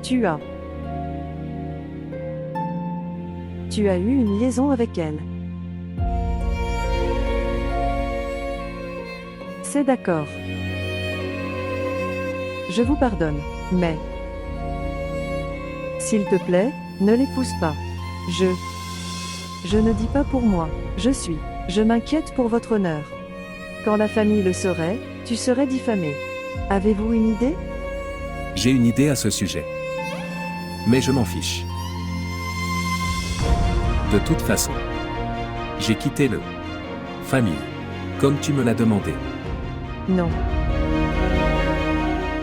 Tu as. Tu as eu une liaison avec elle. C'est d'accord. Je vous pardonne, mais... S'il te plaît, ne l'épouse pas. Je ne dis pas pour moi, je suis. Je m'inquiète pour votre honneur. Quand la famille le saurait, tu serais diffamé. Avez-vous une idée? J'ai une idée à ce sujet. Mais je m'en fiche. De toute façon, j'ai quitté le famille, comme tu me l'as demandé. Non.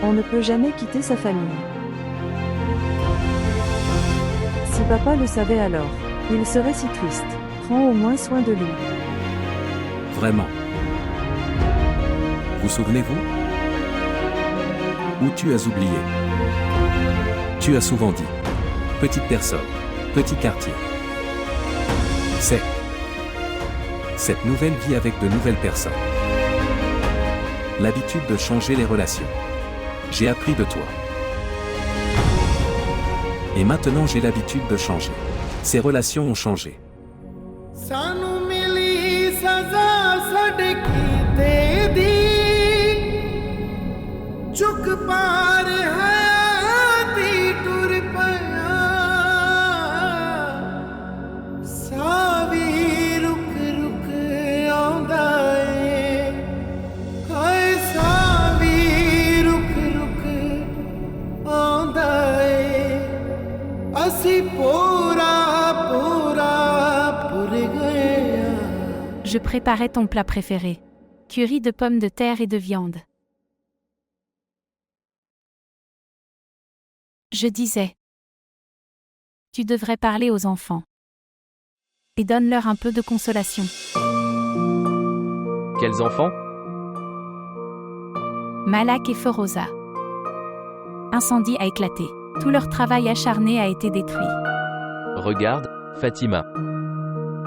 On ne peut jamais quitter sa famille. Si papa le savait alors, il serait si triste. Prends au moins soin de lui. Vraiment. Vous souvenez-vous? Ou tu as oublié? Tu as souvent dit. Petite personne. Petit quartier. C'est cette nouvelle vie avec de nouvelles personnes. L'habitude de changer les relations. J'ai appris de toi. Et maintenant j'ai l'habitude de changer. Ces relations ont changé. सानू मिली सजा साडे कीते दी चुक पार हयाती टुर पया सावी रुक रुक आंदा ए हाय सावी रुक रुक आंदा ए असी पूरा Je préparais ton plat préféré. Curry de pommes de terre et de viande. Je disais. Tu devrais parler aux enfants. Et donne-leur un peu de consolation. Quels enfants? Malak et Feroza. Incendie a éclaté. Tout leur travail acharné a été détruit. Regarde, Fatima.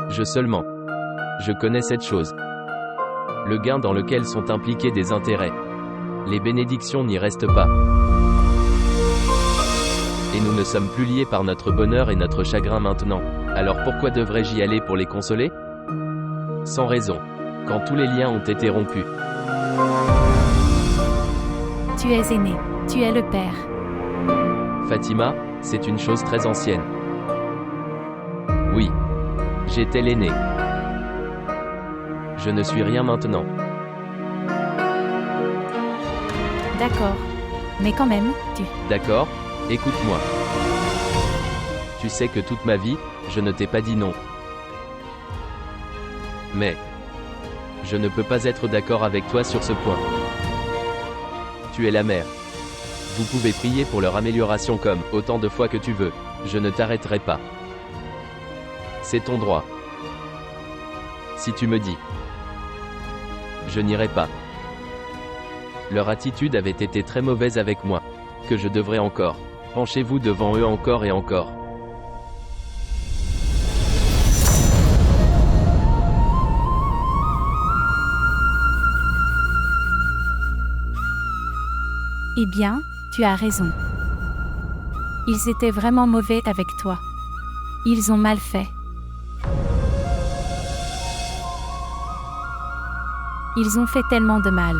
Je connais cette chose. Le gain dans lequel sont impliqués des intérêts. Les bénédictions n'y restent pas. Et nous ne sommes plus liés par notre bonheur et notre chagrin maintenant. Alors pourquoi devrais-je y aller pour les consoler? Sans raison. Quand tous les liens ont été rompus. Tu es aîné. Tu es le père. Fatima, c'est une chose très ancienne. Oui. J'étais l'aîné. Je ne suis rien maintenant. D'accord. Mais quand même, D'accord, écoute-moi. Tu sais que toute ma vie, je ne t'ai pas dit non. Mais... je ne peux pas être d'accord avec toi sur ce point. Tu es la mère. Vous pouvez prier pour leur amélioration comme autant de fois que tu veux. Je ne t'arrêterai pas. C'est ton droit. Si tu me dis, je n'irai pas. Leur attitude avait été très mauvaise avec moi. Que je devrais encore. Penchez-vous devant eux encore et encore. Eh bien, tu as raison. Ils étaient vraiment mauvais avec toi. Ils ont mal fait. Ils ont fait tellement de mal.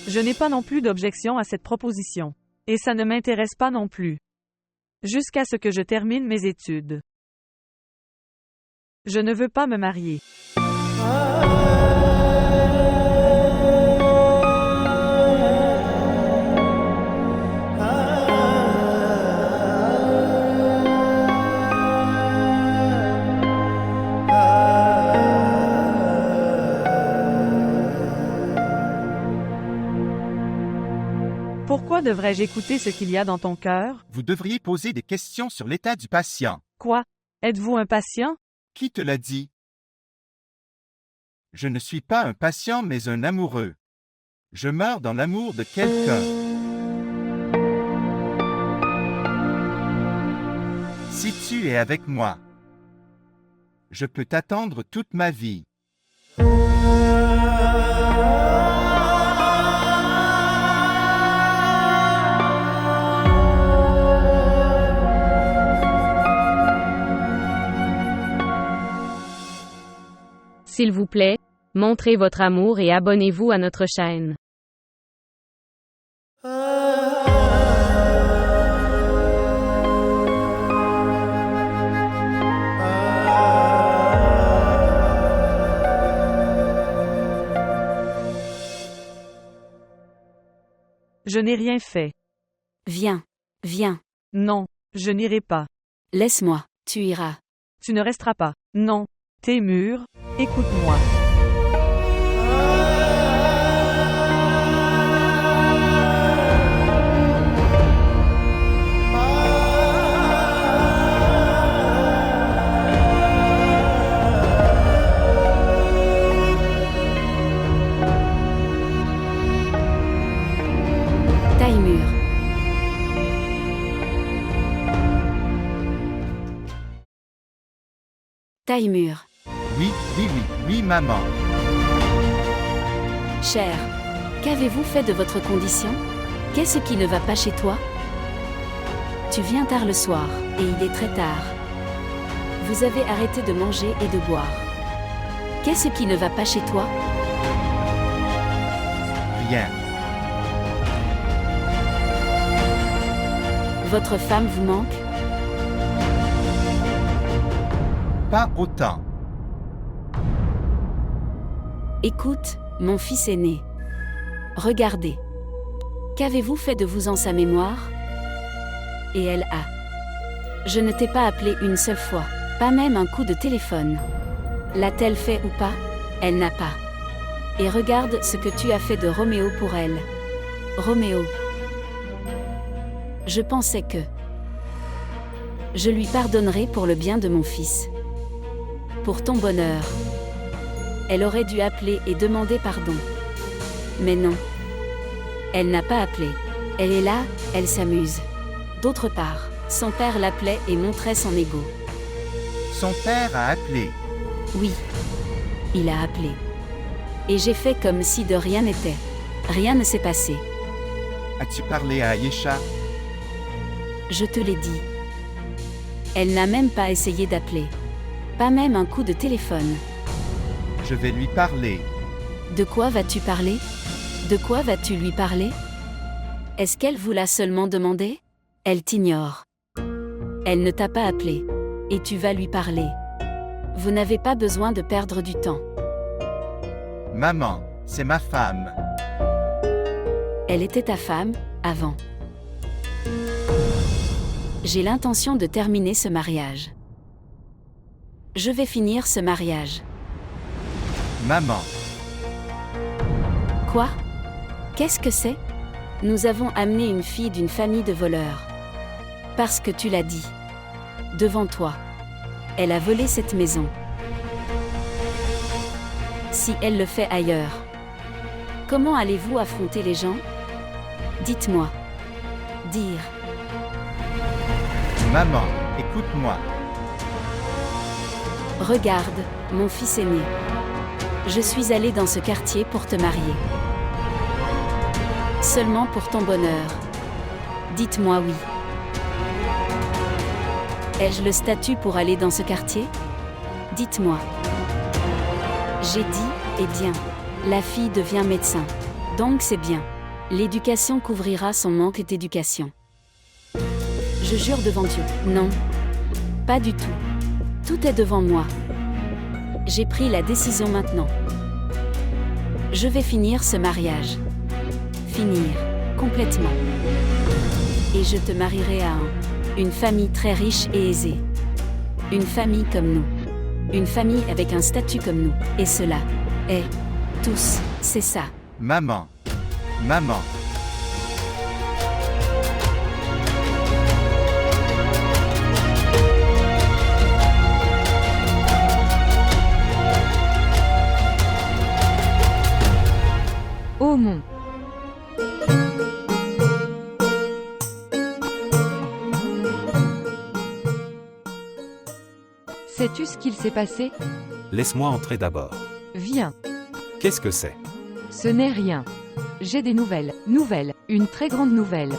Je n'ai pas non plus d'objection à cette proposition. Et ça ne m'intéresse pas non plus. Jusqu'à ce que je termine mes études. Je ne veux pas me marier. Pourquoi devrais-je écouter ce qu'il y a dans ton cœur? Vous devriez poser des questions sur l'état du patient. Quoi? Êtes-vous un patient? Qui te l'a dit? Je ne suis pas un patient mais un amoureux. Je meurs dans l'amour de quelqu'un. Si tu es avec moi, Je peux t'attendre toute ma vie. S'il vous plaît, montrez votre amour et abonnez-vous à notre chaîne. Je n'ai rien fait. Viens. Viens. Non, je n'irai pas. Laisse-moi. Tu iras. Tu ne resteras pas. Non. T'es mûr, écoute-moi. Taille mûre. Taille mûre. Oui, maman. Cher. Qu'avez-vous fait de votre condition? Qu'est-ce qui ne va pas chez toi? Tu viens tard le soir, et il est très tard. Vous avez arrêté de manger et de boire. Qu'est-ce qui ne va pas chez toi? Rien. Votre femme vous manque? Pas autant. Écoute, mon fils aîné. Regardez. Qu'avez-vous fait de vous en sa mémoire? Et elle a. Je ne t'ai pas appelé une seule fois, pas même un coup de téléphone. L'a-t-elle fait ou pas? Elle n'a pas. Et regarde ce que tu as fait de Roméo pour elle. Roméo. Je pensais que je lui pardonnerai pour le bien de mon fils. Pour ton bonheur. Elle aurait dû appeler et demander pardon. Mais non. Elle n'a pas appelé. Elle est là, elle s'amuse. D'autre part, son père l'appelait et montrait son ego. Son père a appelé. Oui. Il a appelé. Et j'ai fait comme si de rien n'était. Rien ne s'est passé. As-tu parlé à Ayesha? Je te l'ai dit. Elle n'a même pas essayé d'appeler. Pas même un coup de téléphone. Je vais lui parler. De quoi vas-tu parler? De quoi vas-tu lui parler? Est-ce qu'elle vous l'a seulement demandé? Elle t'ignore. Elle ne t'a pas appelé. Et tu vas lui parler. Vous n'avez pas besoin de perdre du temps. Maman, c'est ma femme. Elle était ta femme, avant. J'ai l'intention de terminer ce mariage. Je vais finir ce mariage. Maman. Quoi? Qu'est-ce que c'est? Nous avons amené une fille d'une famille de voleurs. Parce que tu l'as dit. Devant toi. Elle a volé cette maison. Si elle le fait ailleurs, comment allez-vous affronter les gens? Dites-moi. Dire. Maman, écoute-moi. Regarde, mon fils aîné. Je suis allée dans ce quartier pour te marier. Seulement pour ton bonheur. Dites-moi oui. Ai-je le statut pour aller dans ce quartier? Dites-moi. J'ai dit, eh bien, la fille devient médecin. Donc c'est bien. L'éducation couvrira son manque d'éducation. Je jure devant Dieu. Non. Pas du tout. Tout est devant moi. J'ai pris la décision maintenant. Je vais finir ce mariage. Finir. Complètement. Et je te marierai à une famille très riche et aisée. Une famille comme nous. Une famille avec un statut comme nous. Et cela est tous, c'est ça. Maman. Maman. Oh mon. Sais-tu ce qu'il s'est passé? Laisse-moi entrer d'abord. Viens. Qu'est-ce que c'est? Ce n'est rien. J'ai des nouvelles. Nouvelles. Une très grande nouvelle.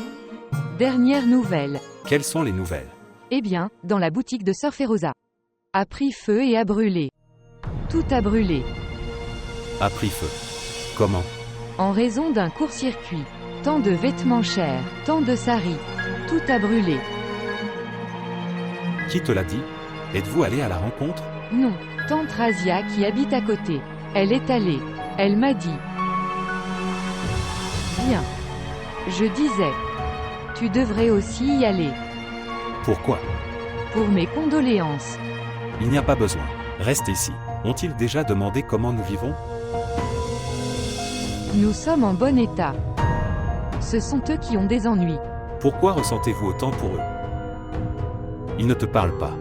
Dernière nouvelle. Quelles sont les nouvelles? Eh bien, dans la boutique de Sœur Féroza. A pris feu et a brûlé. Tout a brûlé. A pris feu. Comment? En raison d'un court-circuit. Tant de vêtements chers, tant de saris. Tout a brûlé. Qui te l'a dit? Êtes-vous allé à la rencontre? Non, tante Razia qui habite à côté. Elle est allée. Elle m'a dit. Bien. Je disais. Tu devrais aussi y aller. Pourquoi? Pour mes condoléances. Il n'y a pas besoin. Reste ici. Ont-ils déjà demandé comment nous vivons? Nous sommes en bon état. Ce sont eux qui ont des ennuis. Pourquoi ressentez-vous autant pour eux? Ils ne te parlent pas.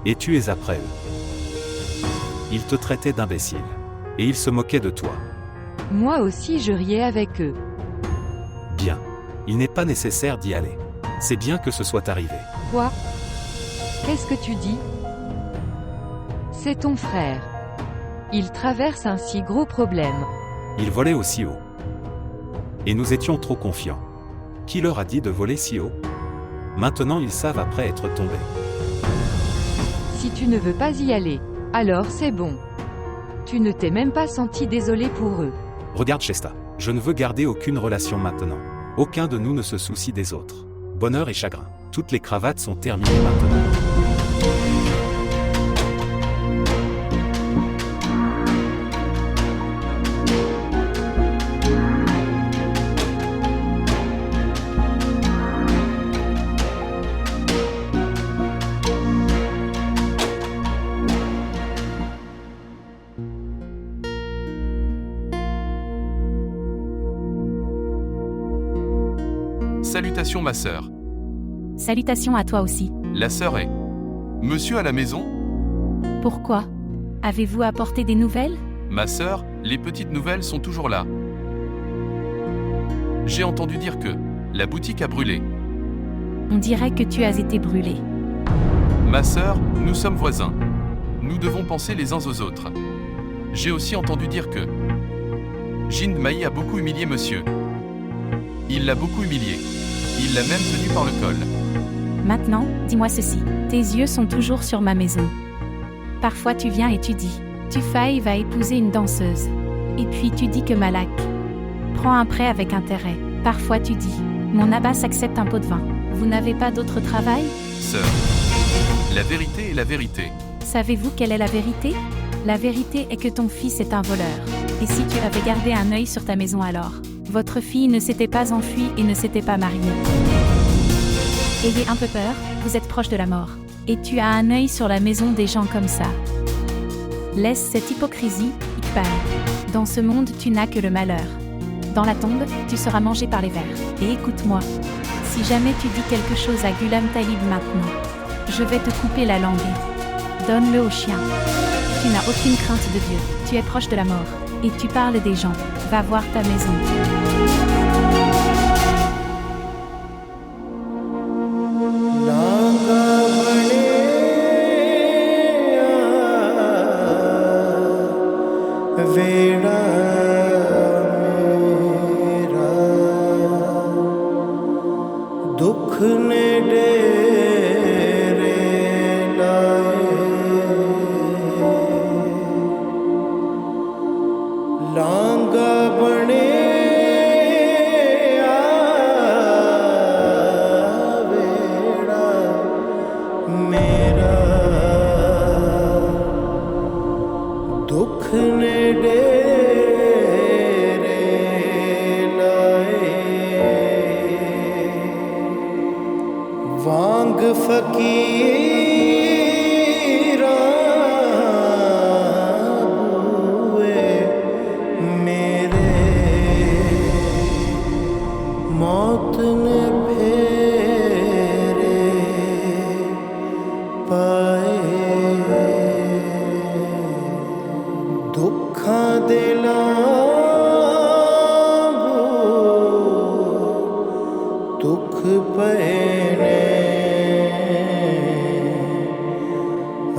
Et tu es après eux. Ils te traitaient d'imbécile. Et ils se moquaient de toi. Moi aussi je riais avec eux. Bien. Il n'est pas nécessaire d'y aller. C'est bien que ce soit arrivé. Quoi? Qu'est-ce que tu dis? C'est ton frère. Il traverse un si gros problème. Ils volaient aussi haut. Et nous étions trop confiants. Qui leur a dit de voler si haut? Maintenant ils savent après être tombés. Si tu ne veux pas y aller, alors c'est bon. Tu ne t'es même pas senti désolé pour eux. Regarde Shesta. Je ne veux garder aucune relation maintenant. Aucun de nous ne se soucie des autres. Bonheur et chagrin. Toutes les cravates sont terminées maintenant. Salutations ma sœur. Salutations à toi aussi. La sœur est. Monsieur à la maison? Pourquoi? Avez-vous apporté des nouvelles? Ma sœur, les petites nouvelles sont toujours là. J'ai entendu dire que la boutique a brûlé. On dirait que tu as été brûlé. Ma sœur, nous sommes voisins. Nous devons penser les uns aux autres. J'ai aussi entendu dire que Jin Mai a beaucoup humilié monsieur. Il l'a beaucoup humilié. Il l'a même tenu par le col. Maintenant, dis-moi ceci. Tes yeux sont toujours sur ma maison. Parfois tu viens et tu dis, Tufai va épouser une danseuse. Et puis tu dis que Malak prend un prêt avec intérêt. Parfois tu dis, mon abbas accepte un pot de vin. Vous n'avez pas d'autre travail? Sœur, la vérité est la vérité. Savez-vous quelle est la vérité? La vérité est que ton fils est un voleur. Et si tu avais gardé un œil sur ta maison alors? Votre fille ne s'était pas enfuie et ne s'était pas mariée. Ayez un peu peur, vous êtes proche de la mort. Et tu as un œil sur la maison des gens comme ça. Laisse cette hypocrisie, Iqbal. Dans ce monde, tu n'as que le malheur. Dans la tombe, tu seras mangé par les vers. Et écoute-moi. Si jamais tu dis quelque chose à Ghulam Talib maintenant, je vais te couper la langue. Donne-le au chien. Tu n'as aucune crainte de Dieu. Tu es proche de la mort. Et tu parles des gens. Va voir ta maison.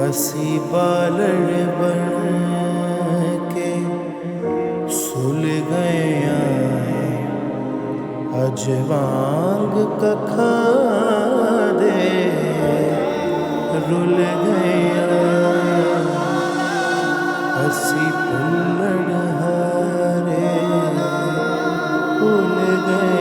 असी बालड़ बन के सुल गया अज वांग कखा दे रुल गया असी पल्लड़ हारे भूल गया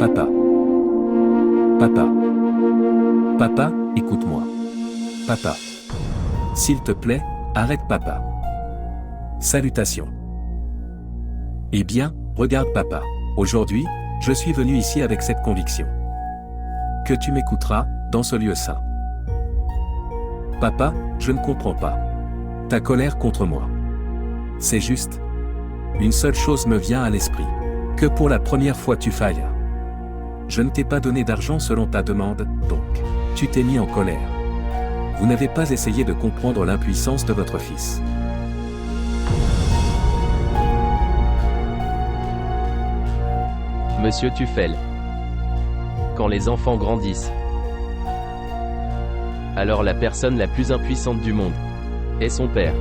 Papa. Papa. Papa, écoute-moi. Papa. S'il te plaît, arrête papa. Salutations. Eh bien, regarde papa. Aujourd'hui, je suis venu ici avec cette conviction. Que tu m'écouteras, dans ce lieu saint. Papa, je ne comprends pas. Ta colère contre moi. C'est juste. Une seule chose me vient à l'esprit. Que pour la première fois tu failles. Je ne t'ai pas donné d'argent selon ta demande, donc. Tu t'es mis en colère. Vous n'avez pas essayé de comprendre l'impuissance de votre fils. Monsieur Tuffel. Quand les enfants grandissent, alors la personne la plus impuissante du monde est son père.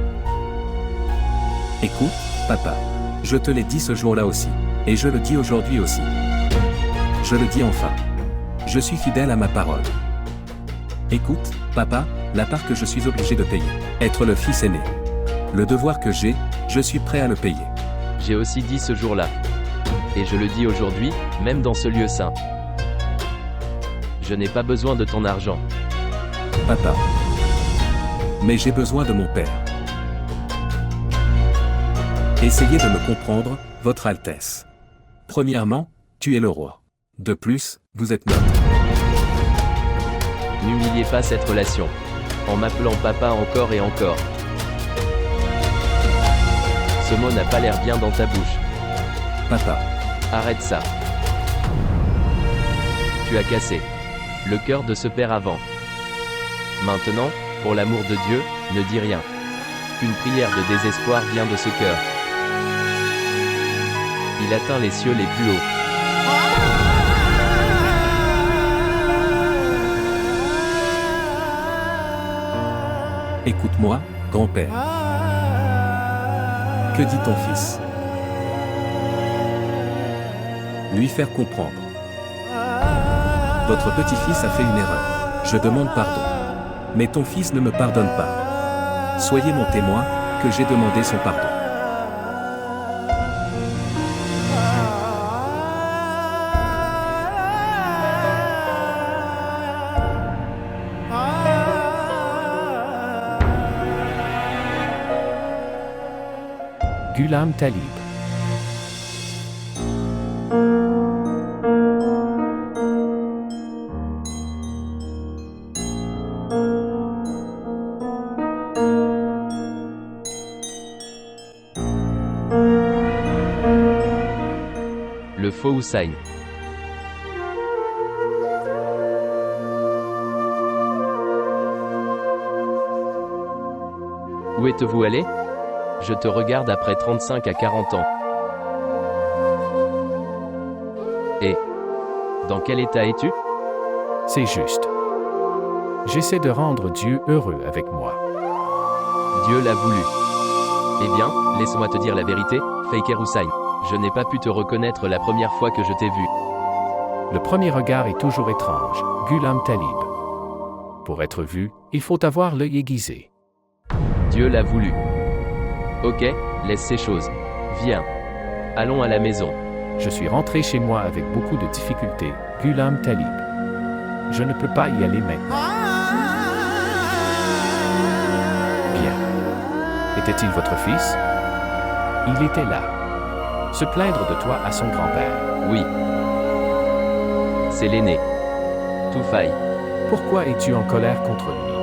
Écoute, papa. Je te l'ai dit ce jour-là aussi. Et je le dis aujourd'hui aussi. Je le dis enfin. Je suis fidèle à ma parole. Écoute, papa, la part que je suis obligé de payer. Être le fils aîné. Le devoir que j'ai, je suis prêt à le payer. J'ai aussi dit ce jour-là. Et je le dis aujourd'hui, même dans ce lieu saint. Je n'ai pas besoin de ton argent. Papa. Mais j'ai besoin de mon père. Essayez de me comprendre, Votre Altesse. Premièrement, tu es le roi. De plus, vous êtes neutre. N'humiliez pas cette relation. En m'appelant papa encore et encore. Ce mot n'a pas l'air bien dans ta bouche. Papa. Arrête ça. Tu as cassé le cœur de ce père avant. Maintenant, pour l'amour de Dieu, ne dis rien. Une prière de désespoir vient de ce cœur. Il atteint les cieux les plus hauts. Écoute-moi, grand-père. Que dit ton fils? Lui faire comprendre. Votre petit-fils a fait une erreur. Je demande pardon. Mais ton fils ne me pardonne pas. Soyez mon témoin, que j'ai demandé son pardon. Ghulam Talib. Le faux Hussein. Où êtes-vous allé? Je te regarde après 35 à 40 ans. Et dans quel état es-tu? C'est juste. J'essaie de rendre Dieu heureux avec moi. Dieu l'a voulu. Eh bien, laisse-moi te dire la vérité, Faker Hussein. Je n'ai pas pu te reconnaître la première fois que je t'ai vu. Le premier regard est toujours étrange, Ghulam Talib. Pour être vu, il faut avoir l'œil aiguisé. Dieu l'a voulu. Ok, laisse ces choses. Viens. Allons à la maison. Je suis rentré chez moi avec beaucoup de difficultés, Ghulam Talib. Je ne peux pas y aller maintenant. Bien. Était-il votre fils? Il était là. Se plaindre de toi à son grand-père. Oui. C'est l'aîné. Tout faille. Pourquoi es-tu en colère contre lui?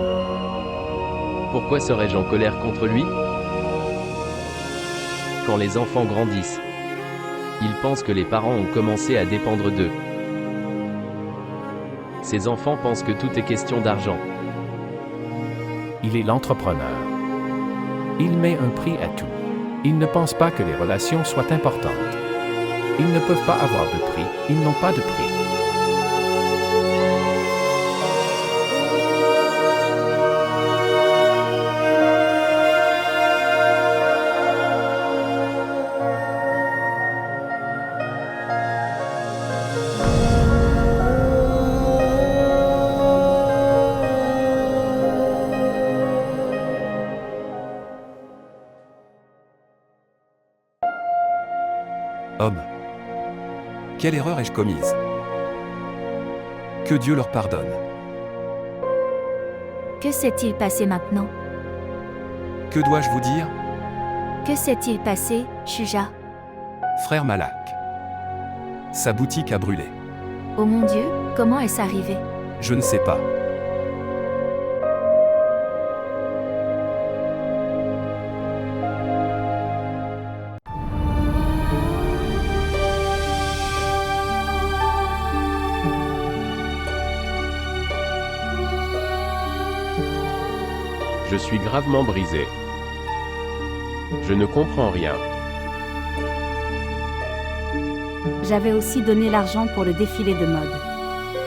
Pourquoi serais-je en colère contre lui? Quand les enfants grandissent, ils pensent que les parents ont commencé à dépendre d'eux. Ces enfants pensent que tout est question d'argent. Il est l'entrepreneur. Il met un prix à tout. Il ne pense pas que les relations soient importantes. Ils ne peuvent pas avoir de prix, ils n'ont pas de prix. Homme, quelle erreur ai-je commise? Que Dieu leur pardonne. Que s'est-il passé maintenant? Que dois-je vous dire? Que s'est-il passé, Shuja? Frère Malak. Sa boutique a brûlé. Oh mon Dieu, comment est-ce arrivé? Je ne sais pas. Je suis gravement brisé. Je ne comprends rien. J'avais aussi donné l'argent pour le défilé de mode.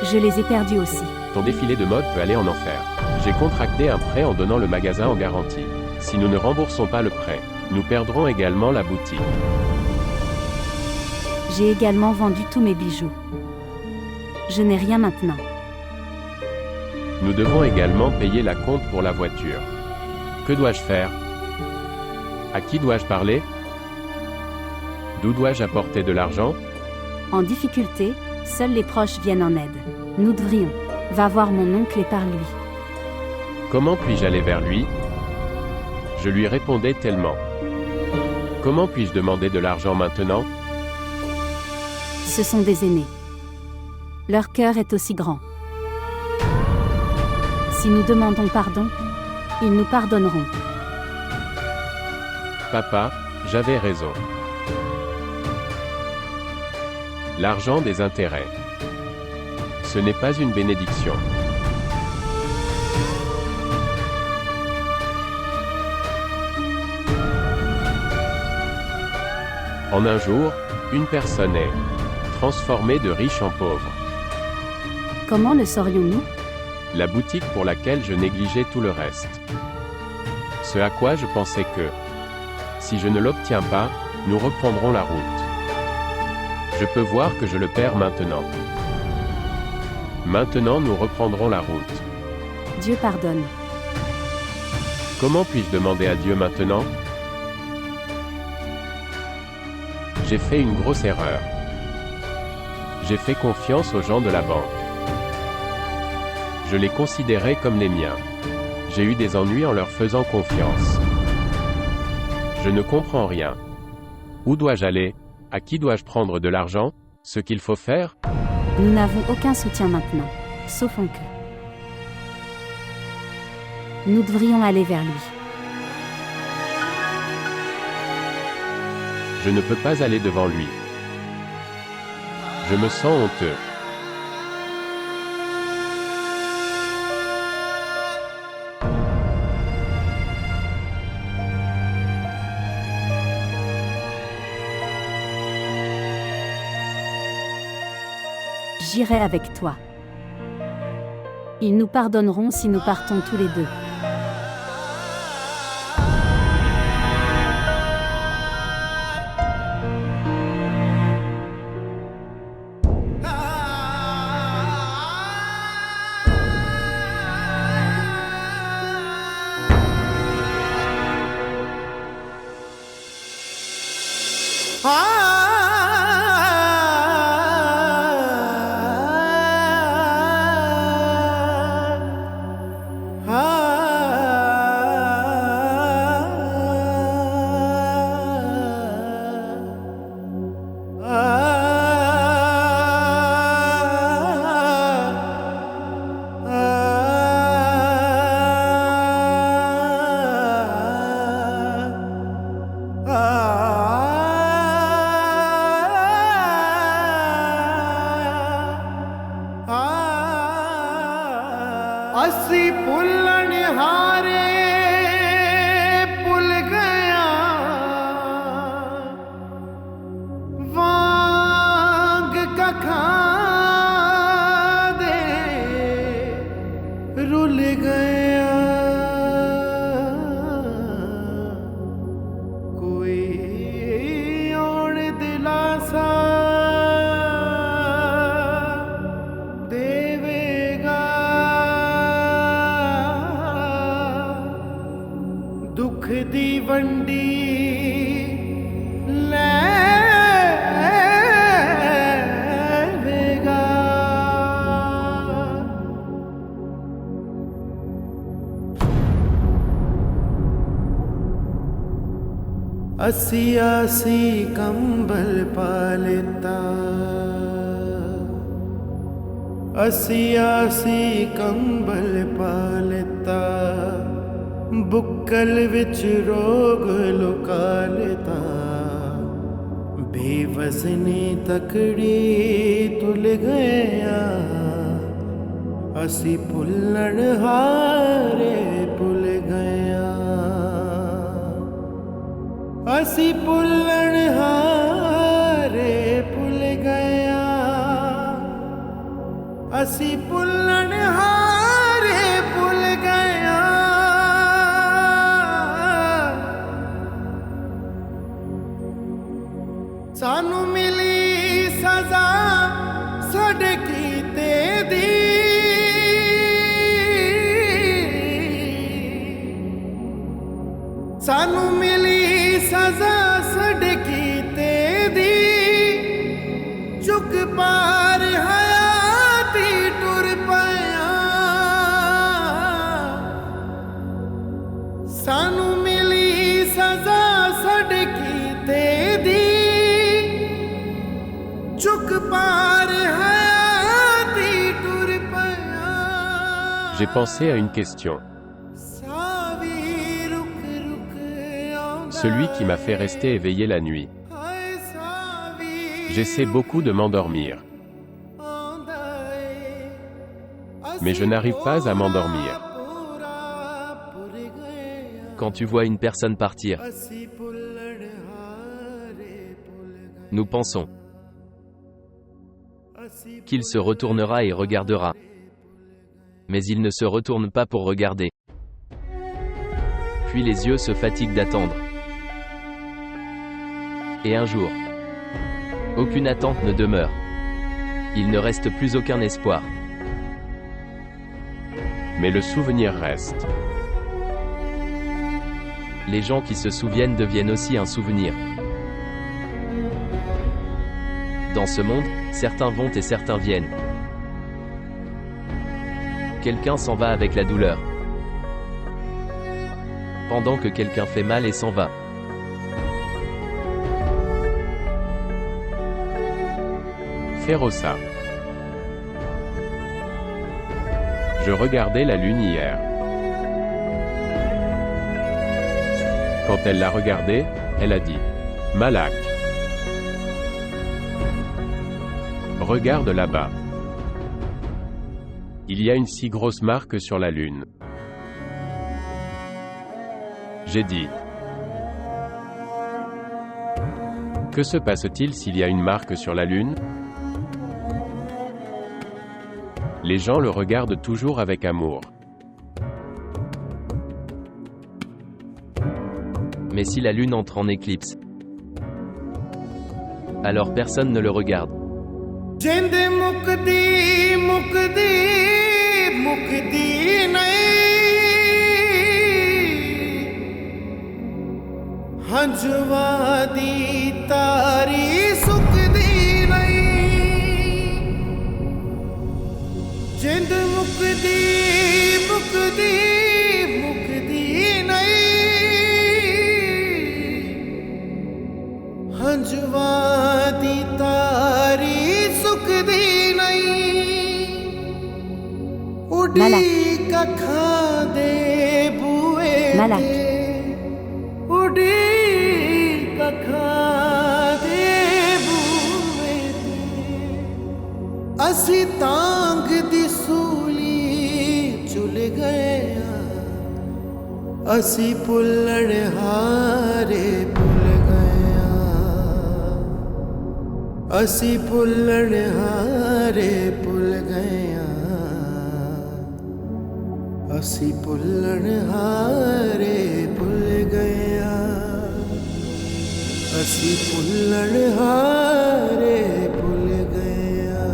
Je les ai perdus aussi. Ton défilé de mode peut aller en enfer. J'ai contracté un prêt en donnant le magasin en garantie. Si nous ne remboursons pas le prêt, nous perdrons également la boutique. J'ai également vendu tous mes bijoux. Je n'ai rien maintenant. Nous devons également payer la compte pour la voiture. Que dois-je faire? À qui dois-je parler? D'où dois-je apporter de l'argent? En difficulté, seuls les proches viennent en aide. Nous devrions. Va voir mon oncle et parle-lui. Comment puis-je aller vers lui? Je lui répondais tellement. Comment puis-je demander de l'argent maintenant? Ce sont des aînés. Leur cœur est aussi grand. Si nous demandons pardon, ils nous pardonneront. Papa, j'avais raison. L'argent des intérêts. Ce n'est pas une bénédiction. En un jour, une personne est transformée de riche en pauvre. Comment le saurions-nous? La boutique pour laquelle je négligeais tout le reste. Ce à quoi je pensais que, si je ne l'obtiens pas, nous reprendrons la route. Je peux voir que je le perds maintenant. Maintenant nous reprendrons la route. Dieu pardonne. Comment puis-je demander à Dieu maintenant? J'ai fait une grosse erreur. J'ai fait confiance aux gens de la banque. Je les considérais comme les miens. J'ai eu des ennuis en leur faisant confiance. Je ne comprends rien. Où dois-je aller? À qui dois-je prendre de l'argent? Ce qu'il faut faire? Nous n'avons aucun soutien maintenant, sauf en que. Nous devrions aller vers lui. Je ne peux pas aller devant lui. Je me sens honteux. J'irai avec toi. Ils nous pardonneront si nous partons tous les deux. ah असी भुलण हारे भुल गया वांग कखा दे रुल गया कोई और दिलासा देवेगा दुख दी वंडी लेवेगा असी आसी कंबल पालेता असी आसी कंबल पालेता बुक्कल विच रोग लुका लेता बेवजनी तकड़ी तुल गया असी भुलण हारे भुल गया असी भुलण हारे भुल गया असी भुलण हारे भुल गया सानू मिली सजा साडे कीते दी सानू मिली सजा साडे कीते दी चुक पार हयाती टुर पया सानू मिली सजा साडे कीते दी चुक पार हयाती टुर पया J'ai pensé à une question. Celui qui m'a fait rester éveillé la nuit. J'essaie beaucoup de m'endormir. Mais je n'arrive pas à m'endormir. Quand tu vois une personne partir, nous pensons qu'il se retournera et regardera. Mais il ne se retourne pas pour regarder. Puis les yeux se fatiguent d'attendre. Et un jour, aucune attente ne demeure. Il ne reste plus aucun espoir. Mais le souvenir reste. Les gens qui se souviennent deviennent aussi un souvenir. Dans ce monde, certains vont et certains viennent. Quelqu'un s'en va avec la douleur. Pendant que quelqu'un fait mal et s'en va. Feroça. Je regardais la lune hier. Quand elle l'a regardée, elle a dit « Malak. Regarde là-bas. Il y a une si grosse marque sur la lune. » J'ai dit « Que se passe-t-il s'il y a une marque sur la lune ?» Les gens le regardent toujours avec amour. Mais si la lune entre en éclipse, alors personne ne le regarde. जिंद मुकदी मुकदी मुकदी नहीं हंजवा दी तारी सुकदी नहीं जिंद मुकदी मुकदी मुकदी नहीं हंजवा दी तारी सुकदी नहीं उड़ी कखा दे बुए उड़ी कखा दे बुए असी तांग दी सूली असी भुल्लण हारे भुल गया असी भुल्लण हारे भुल गया असी भुल्लण हारे भुल गया असी भुल्लण हारे भुल गया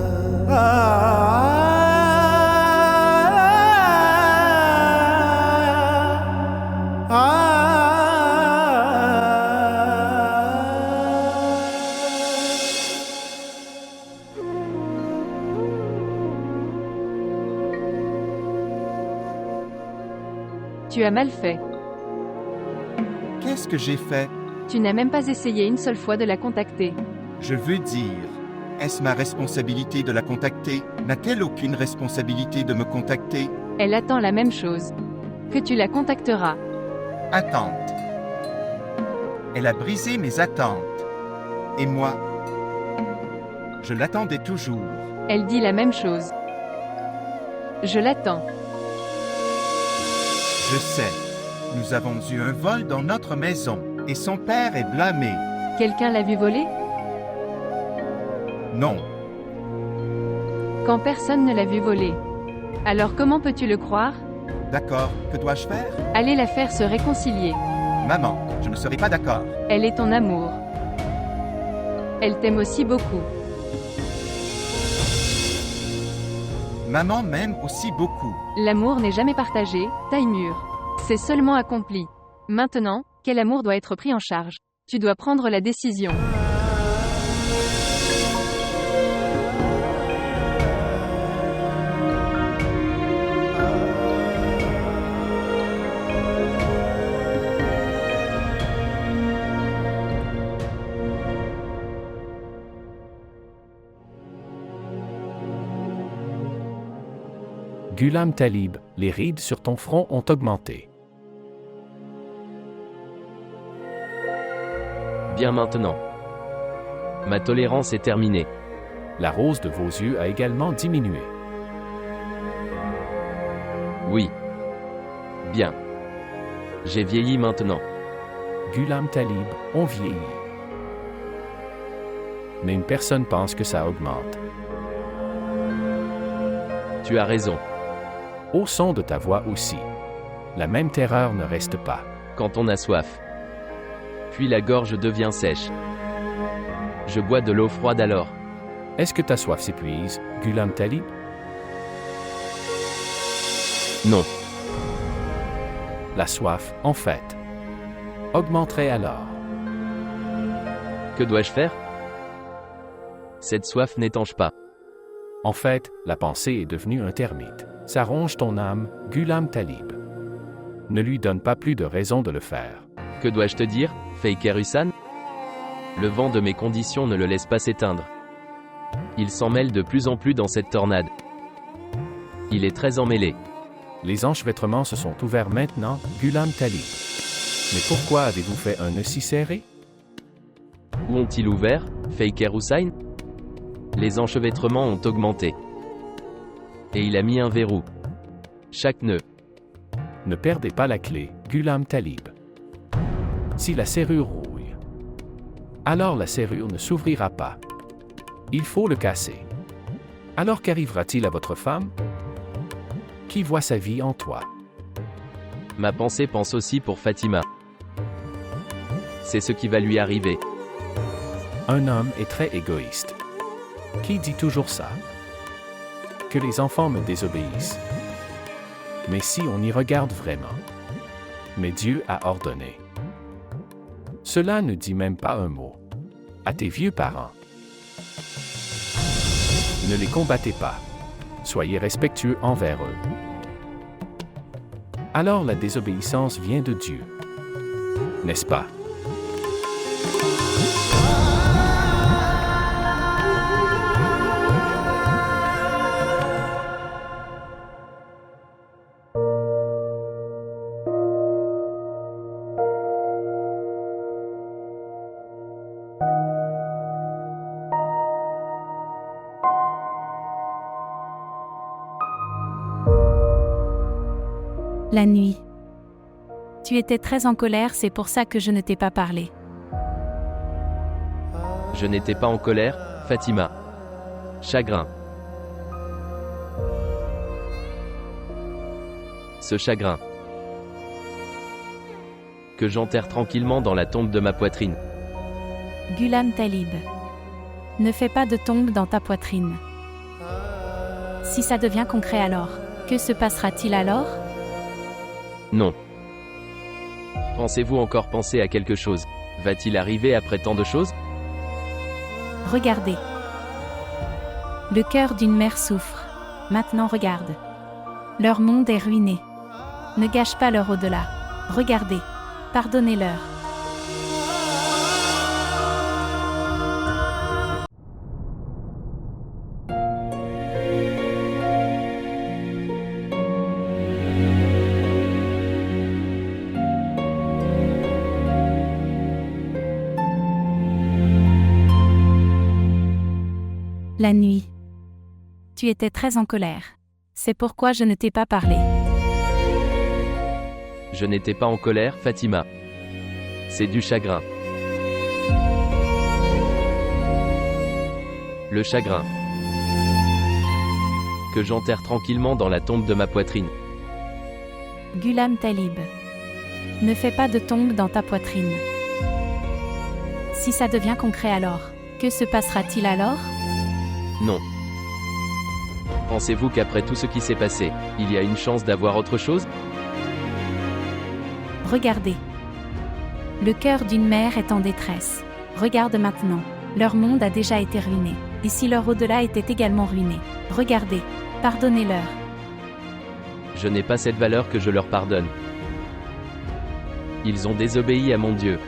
Tu as mal fait. Qu'est-ce que j'ai fait? Tu n'as même pas essayé une seule fois de la contacter. Je veux dire, est-ce ma responsabilité de la contacter? N'a-t-elle aucune responsabilité de me contacter? Elle attend la même chose. Que tu la contacteras. Attente. Elle a brisé mes attentes. Et moi? Je l'attendais toujours. Elle dit la même chose. Je l'attends. Je sais. Nous avons eu un vol dans notre maison, et son père est blâmé. Quelqu'un l'a vu voler? Non. Quand personne ne l'a vu voler. Alors comment peux-tu le croire? D'accord, que dois-je faire? Allez la faire se réconcilier. Maman, je ne serai pas d'accord. Elle est ton amour. Elle t'aime aussi beaucoup. Maman m'aime aussi beaucoup. L'amour n'est jamais partagé, taille mûre. C'est seulement accompli. Maintenant, quel amour doit être pris en charge? Tu dois prendre la décision. Ghulam Talib, les rides sur ton front ont augmenté. Bien maintenant. Ma tolérance est terminée. La rose de vos yeux a également diminué. Oui. Bien. J'ai vieilli maintenant. Ghulam Talib, on vieillit. Mais une personne pense que ça augmente. Tu as raison. Au son de ta voix aussi. La même terreur ne reste pas. Quand on a soif. Puis la gorge devient sèche. Je bois de l'eau froide alors. Est-ce que ta soif s'épuise, Ghulam Talib? Non. La soif, en fait, augmenterait alors. Que dois-je faire? Cette soif n'étanche pas. En fait, la pensée est devenue un termite. Ça ronge ton âme, Ghulam Talib. Ne lui donne pas plus de raison de le faire. Que dois-je te dire, Faker Hussan? Le vent de mes conditions ne le laisse pas s'éteindre. Il s'en mêle de plus en plus dans cette tornade. Il est très emmêlé. Les enchevêtrements se sont ouverts maintenant, Ghulam Talib. Mais pourquoi avez-vous fait un nœud si serré? Où ont-ils ouvert, Faker Hussain? Les enchevêtrements ont augmenté. Et il a mis un verrou. Chaque nœud. Ne perdez pas la clé, Ghulam Talib. Si la serrure rouille, alors la serrure ne s'ouvrira pas. Il faut le casser. Alors qu'arrivera-t-il à votre femme? Qui voit sa vie en toi? Ma pensée pense aussi pour Fatima. C'est ce qui va lui arriver. Un homme est très égoïste. Qui dit toujours ça? Que les enfants me désobéissent. Mais si on y regarde vraiment, mais Dieu a ordonné. Cela ne dit même pas un mot. À tes vieux parents. Ne les combattez pas. Soyez respectueux envers eux. Alors la désobéissance vient de Dieu. N'est-ce pas? La nuit. Tu étais très en colère, c'est pour ça que je ne t'ai pas parlé. Je n'étais pas en colère, Fatima. Chagrin. Ce chagrin. Que j'enterre tranquillement dans la tombe de ma poitrine. Ghulam Talib. Ne fais pas de tombe dans ta poitrine. Si ça devient concret alors, que se passera-t-il alors? Non. Pensez-vous encore penser à quelque chose? Va-t-il arriver après tant de choses? Regardez. Le cœur d'une mère souffre. Maintenant regarde. Leur monde est ruiné. Ne gâche pas leur au-delà. Regardez. Pardonnez-leur. La nuit. Tu étais très en colère. C'est pourquoi je ne t'ai pas parlé. Je n'étais pas en colère, Fatima. C'est du chagrin. Le chagrin. Que j'enterre tranquillement dans la tombe de ma poitrine. Ghulam Talib. Ne fais pas de tombe dans ta poitrine. Si ça devient concret alors, que se passera-t-il alors? Non. Pensez-vous qu'après tout ce qui s'est passé, il y a une chance d'avoir autre chose? Regardez. Le cœur d'une mère est en détresse. Regarde maintenant. Leur monde a déjà été ruiné. Et si leur au-delà était également ruiné? Regardez. Pardonnez-leur. Je n'ai pas cette valeur que je leur pardonne. Ils ont désobéi à mon Dieu.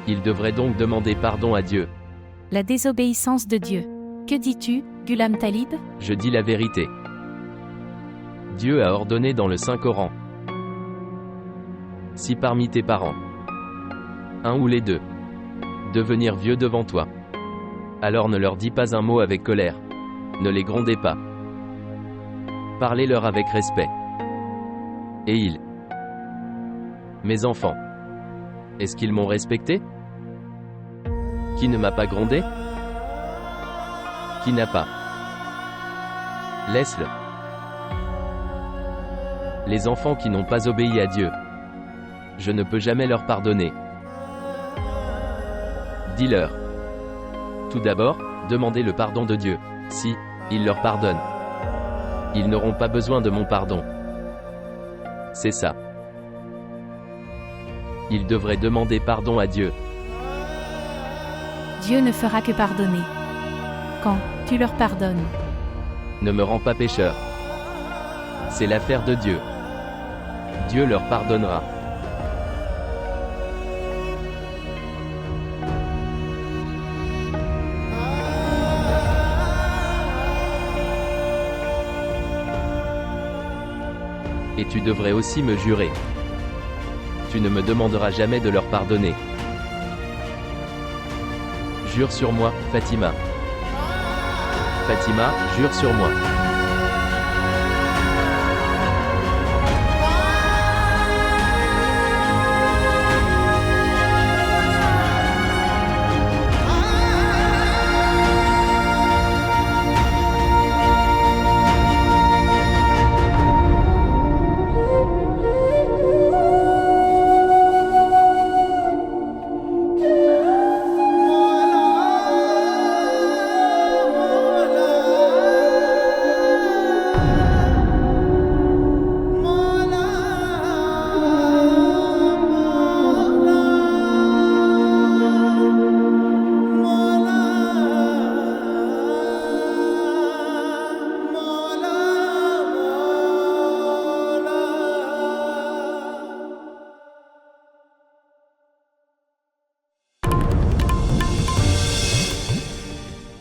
Ils devraient donc demander pardon à Dieu. La désobéissance de Dieu. Que dis-tu, Ghulam Talib? Je dis la vérité. Dieu a ordonné dans le Saint-Coran. Si parmi tes parents, un ou les deux, devenir vieux devant toi, alors ne leur dis pas un mot avec colère. Ne les grondez pas. Parlez-leur avec respect. Et ils, mes enfants, est-ce qu'ils m'ont respecté? Qui ne m'a pas grondé? Qui n'a pas? Laisse-le. Les enfants qui n'ont pas obéi à Dieu, je ne peux jamais leur pardonner. Dis-leur. Tout d'abord, demandez le pardon de Dieu. Si, il leur pardonne, ils n'auront pas besoin de mon pardon. C'est ça. Ils devraient demander pardon à Dieu. Dieu ne fera que pardonner. Quand tu leur pardonnes. Ne me rends pas pécheur. C'est l'affaire de Dieu. Dieu leur pardonnera. Et tu devrais aussi me jurer. Tu ne me demanderas jamais de leur pardonner. Jure sur moi, Fatima. Fatima, jure sur moi.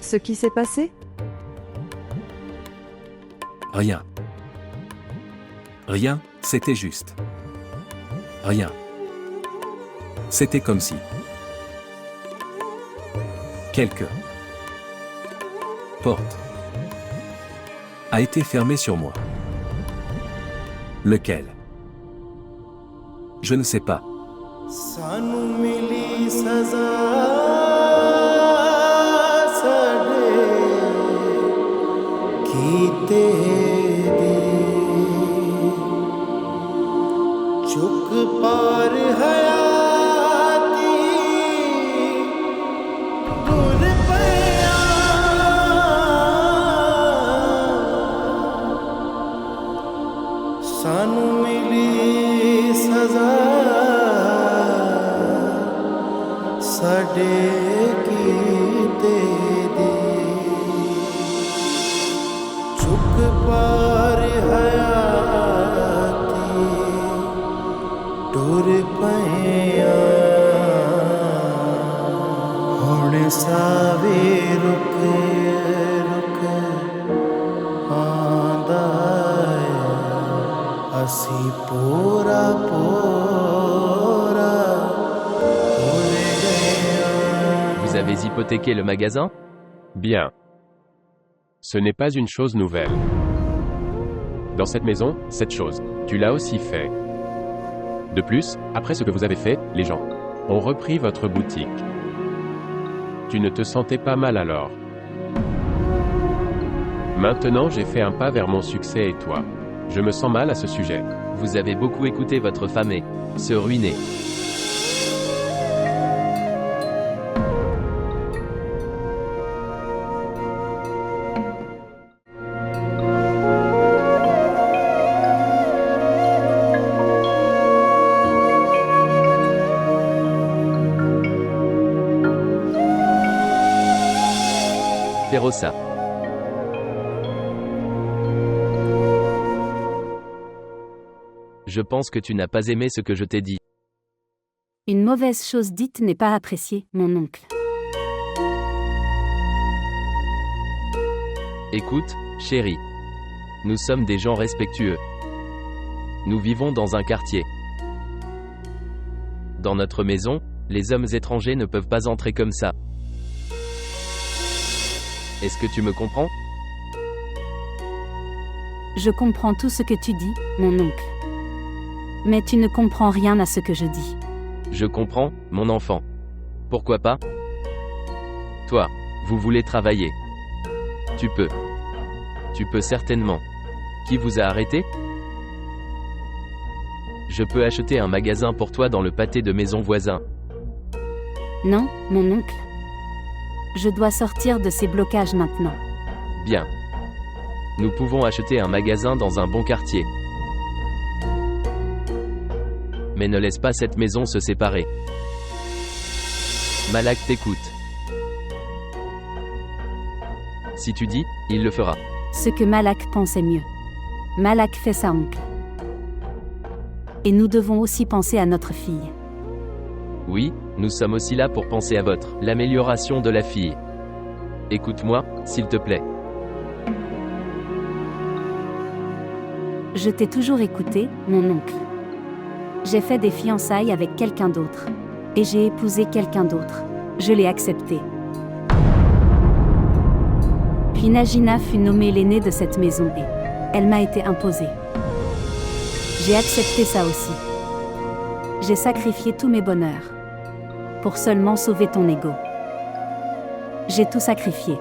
Ce qui s'est passé? Rien. Rien, c'était juste. Rien. C'était comme si quelque porte a été fermée sur moi. Lequel? Je ne sais pas. सानू मिली सजा साडे कीते दे चुक पार हयाती दूर पया सानू मिली सजा साडे कीते दे चुक पार हयाती टुर पया हुण सावे रुक रुक आंदा असी पूरा पूरा Vous avez hypothéqué le magasin? Bien. Ce n'est pas une chose nouvelle. Dans cette maison, cette chose, tu l'as aussi fait. De plus, après ce que vous avez fait, les gens ont repris votre boutique. Tu ne te sentais pas mal alors. Maintenant j'ai fait un pas vers mon succès et toi. Je me sens mal à ce sujet. Vous avez beaucoup écouté votre femme et se ruiner. Feroça. Je pense que tu n'as pas aimé ce que je t'ai dit. Une mauvaise chose dite n'est pas appréciée, mon oncle. Écoute, chérie. Nous sommes des gens respectueux. Nous vivons dans un quartier. Dans notre maison, les hommes étrangers ne peuvent pas entrer comme ça. Est-ce que tu me comprends? Je comprends tout ce que tu dis, mon oncle. Mais tu ne comprends rien à ce que je dis. Je comprends, mon enfant. Pourquoi pas? Toi, vous voulez travailler. Tu peux. Tu peux certainement. Qui vous a arrêté? Je peux acheter un magasin pour toi dans le pâté de maison voisin. Non, mon oncle. Je dois sortir de ces blocages maintenant. Bien. Nous pouvons acheter un magasin dans un bon quartier. Mais ne laisse pas cette maison se séparer. Malak t'écoute. Si tu dis, il le fera. Ce que Malak pense est mieux. Malak fait ça, oncle. Et nous devons aussi penser à notre fille. Oui, nous sommes aussi là pour penser à l'amélioration de la fille. Écoute-moi, s'il te plaît. Je t'ai toujours écouté, mon oncle. J'ai fait des fiançailles avec quelqu'un d'autre. Et j'ai épousé quelqu'un d'autre. Je l'ai accepté. Puis Najina fut nommée l'aînée de cette maison et elle m'a été imposée. J'ai accepté ça aussi. J'ai sacrifié tous mes bonheurs. Pour seulement sauver ton ego. J'ai tout sacrifié.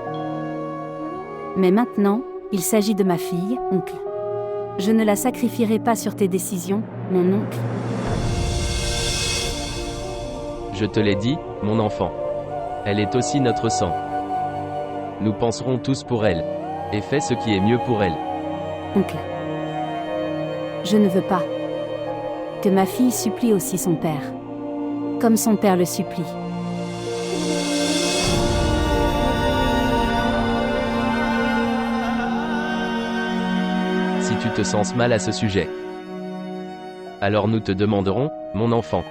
Mais maintenant, il s'agit de ma fille, oncle. Je ne la sacrifierai pas sur tes décisions, mon oncle. Je te l'ai dit, mon enfant. Elle est aussi notre sang. Nous penserons tous pour elle. Et fais ce qui est mieux pour elle. Oncle. Je ne veux pas que ma fille supplie aussi son père. Comme son père le supplie. Si tu te sens mal à ce sujet, alors nous te demanderons, mon enfant.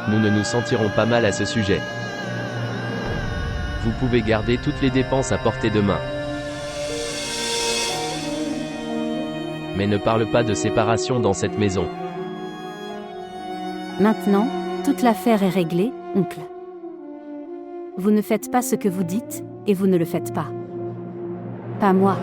Nous ne nous sentirons pas mal à ce sujet. Vous pouvez garder toutes les dépenses à portée de main. Mais ne parle pas de séparation dans cette maison. Maintenant, toute l'affaire est réglée, oncle. Vous ne faites pas ce que vous dites, et vous ne le faites pas. Pas moi.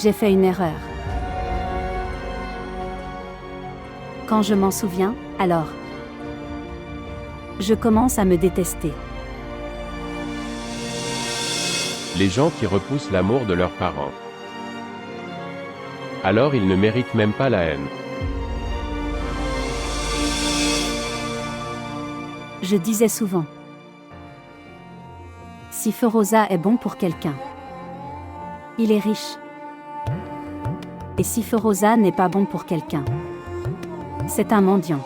J'ai fait une erreur. Quand je m'en souviens, alors, je commence à me détester. Les gens qui repoussent l'amour de leurs parents. Alors ils ne méritent même pas la haine. Je disais souvent, si Feu Rosa est bon pour quelqu'un, il est riche. Et si Feu Rosa n'est pas bon pour quelqu'un, c'est un mendiant.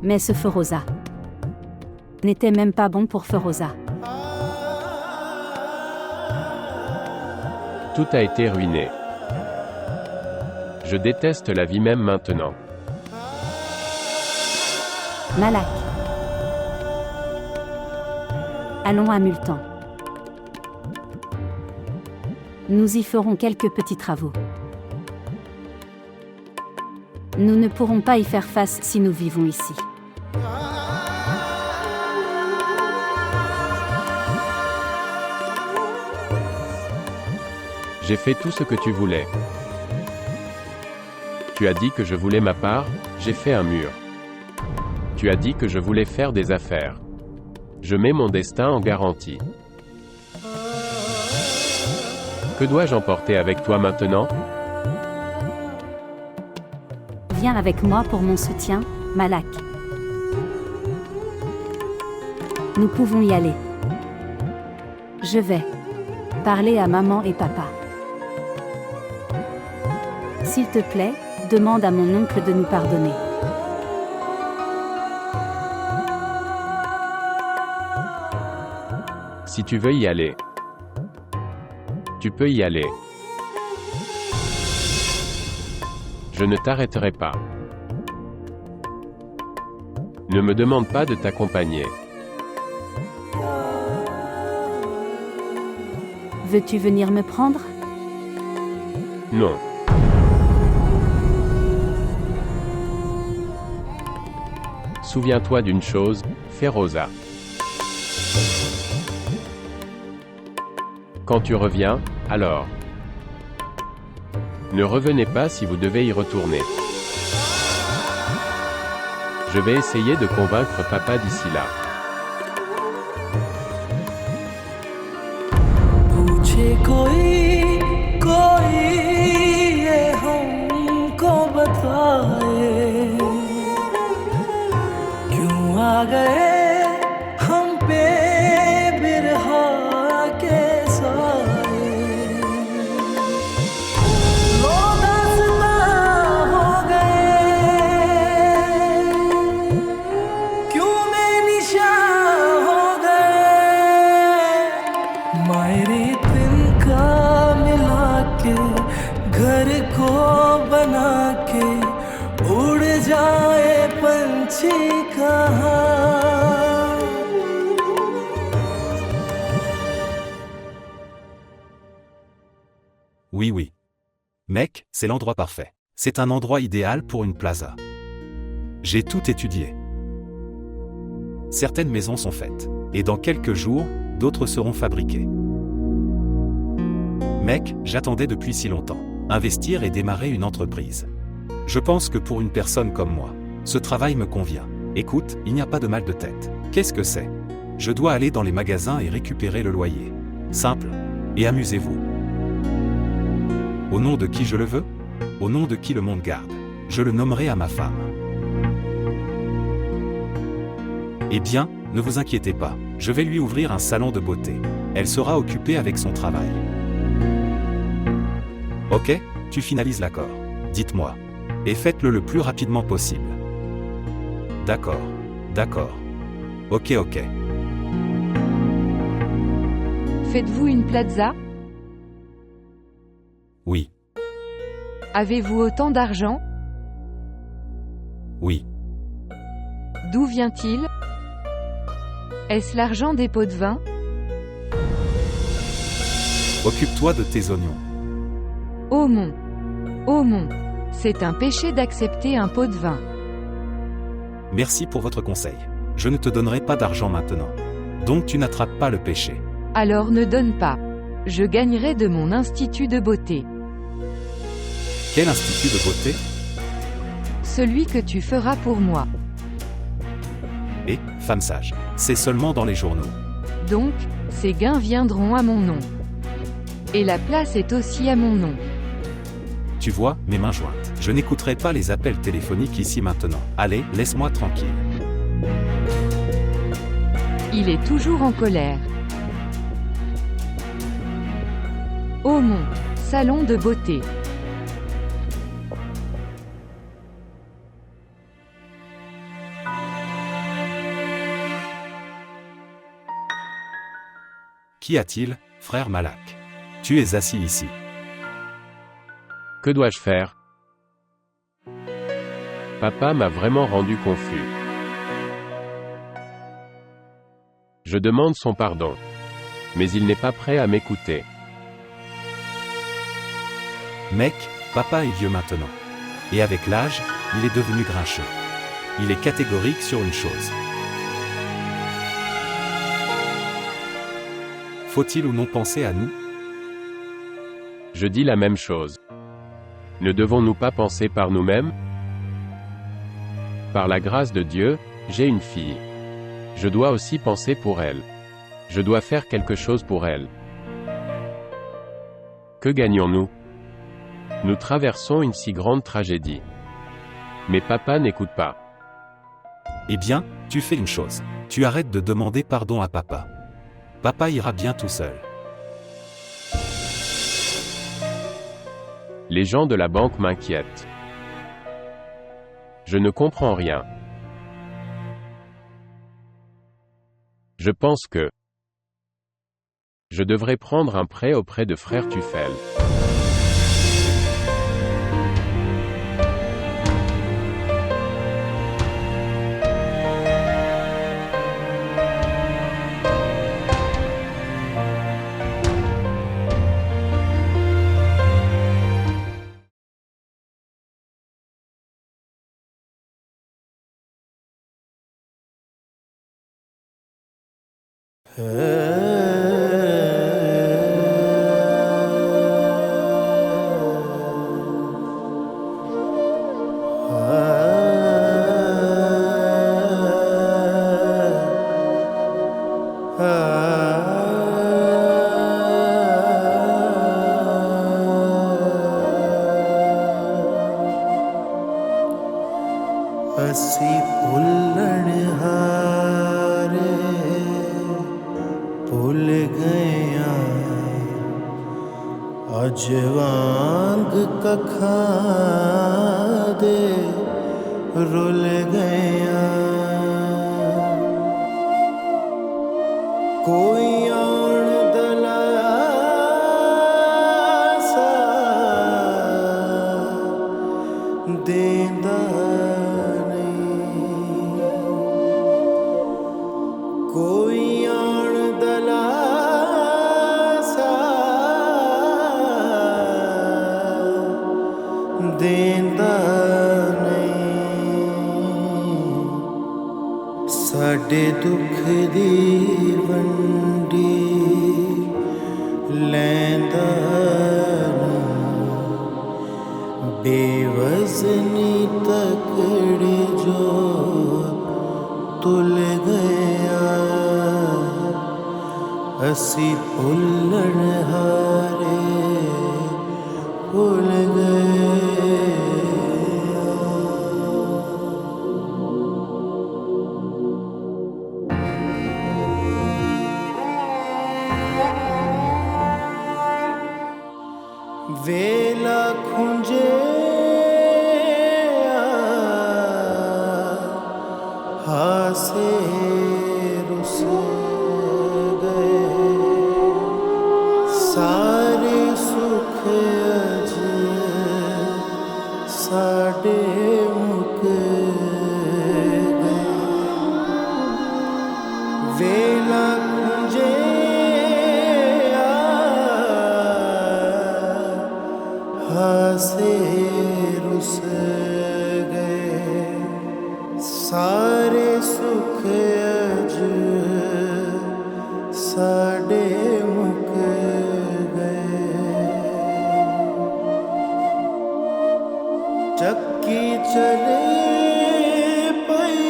Mais ce Feu Rosa n'était même pas bon pour Feu Rosa. Tout a été ruiné. Je déteste la vie même maintenant. Malak. Allons à Multan. Nous y ferons quelques petits travaux. Nous ne pourrons pas y faire face si nous vivons ici. J'ai fait tout ce que tu voulais. Tu as dit que je voulais ma part, j'ai fait un mur. Tu as dit que je voulais faire des affaires. Je mets mon destin en garantie. Que dois-je emporter avec toi maintenant? Viens avec moi pour mon soutien, Malak. Nous pouvons y aller. Je vais parler à maman et papa. S'il te plaît, demande à mon oncle de nous pardonner. Si tu veux y aller, tu peux y aller. Je ne t'arrêterai pas. Ne me demande pas de t'accompagner. Veux-tu venir me prendre? Non. Souviens-toi d'une chose, Feu Rosa. Quand tu reviens, alors. Ne revenez pas si vous devez y retourner. Je vais essayer de convaincre papa d'ici là. Oui. Mec, c'est l'endroit parfait. C'est un endroit idéal pour une plaza. J'ai tout étudié. Certaines maisons sont faites. Et dans quelques jours, d'autres seront fabriquées. Mec, j'attendais depuis si longtemps. Investir et démarrer une entreprise. Je pense que pour une personne comme moi, ce travail me convient. Écoute, il n'y a pas de mal de tête. Qu'est-ce que c'est? Je dois aller dans les magasins et récupérer le loyer. Simple. Et amusez-vous. Au nom de qui je le veux? Au nom de qui le monde garde? Je le nommerai à ma femme. Eh bien, ne vous inquiétez pas, je vais lui ouvrir un salon de beauté. Elle sera occupée avec son travail. Ok, tu finalises l'accord. Dites-moi. Et faites-le le plus rapidement possible. D'accord. Ok. Faites-vous une plaza? Oui. Avez-vous autant d'argent? Oui. D'où vient-il? Est-ce l'argent des pots de vin? Occupe-toi de tes oignons. Oh mon, c'est un péché d'accepter un pot de vin. Merci pour votre conseil. Je ne te donnerai pas d'argent maintenant. Donc tu n'attrapes pas le péché. Alors ne donne pas. Je gagnerai de mon institut de beauté. Quel institut de beauté? Celui que tu feras pour moi. Et, femme sage, c'est seulement dans les journaux. Donc, ces gains viendront à mon nom. Et la place est aussi à mon nom. Tu vois, mes mains jointes. Je n'écouterai pas les appels téléphoniques ici maintenant. Allez, laisse-moi tranquille. Il est toujours en colère. Oh mon salon de beauté. Qu'y a-t-il, frère Malak? Tu es assis ici. Que dois-je faire? Papa m'a vraiment rendu confus. Je demande son pardon. Mais il n'est pas prêt à m'écouter. Mec, papa est vieux maintenant. Et avec l'âge, il est devenu grincheux. Il est catégorique sur une chose. Faut-il ou non penser à nous? Je dis la même chose. Ne devons-nous pas penser par nous-mêmes? Par la grâce de Dieu, j'ai une fille. Je dois aussi penser pour elle. Je dois faire quelque chose pour elle. Que gagnons-nous? Nous traversons une si grande tragédie. Mais papa n'écoute pas. Eh bien, tu fais une chose. Tu arrêtes de demander pardon à papa. Papa ira bien tout seul. Les gens de la banque m'inquiètent. Je ne comprends rien. Je pense que je devrais prendre un prêt auprès de frère Tuffel. ਅਸੀਂ ਭੁੱਲਣ ਹਾਰੇ ਭੁੱਲ ਗਏ ਅੱਜ ਵਾਂਗ ਕੱਖਾਂ ਦੇ ਰੁੱਲ ਗਏ ਕੋਈ ਆਉਣ ਦਲਾਸਾ ਦੇਂਦਾ ਕੋਈ ਆਣ ਦਲਾਸਾ ਦੇਂਦਾ ਨਹੀਂ ਸਾਡੇ ਦੁੱਖ ਦੀ ਵੰਡੀ ਲੈਂਦਾ ਨਹੀਂ ਬੇਵਜ਼ਨੀ ਤਕੜੇ ਜੋ ਤੁਲ ਗਿਆ ਅਸੀਂ ਭੁੱਲਣ ਹਾਰੇ ਭੁੱਲ ਗਏ ਵੇਲਾ ਖੁੰਝਿਆ ਹਾਸੇ ਰੁੱਸ ਗਏ ਸਾਰੇ ਸੁੱਖ ਅਜ ਸਾਡੇ ਮੁੱਕ ਗਏ ਵੇਲਾ ਖੁੰਝਿਆ ਹਾਸੇ ਰੁੱਸ ਗਏ ਸਾਰੇ ਸੁੱਖ ਅਜ ਸਾਡੇ ਮੁੱਕ चक्की चले पई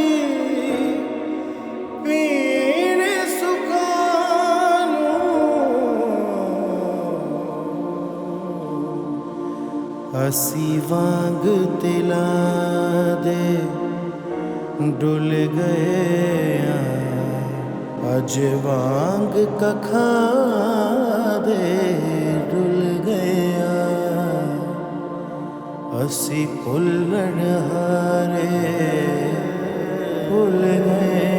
पीने सुखानू असी वांग तिला दे डुल गए अज वांग कखा दे डुल गया असी भुलण हारे भुल गए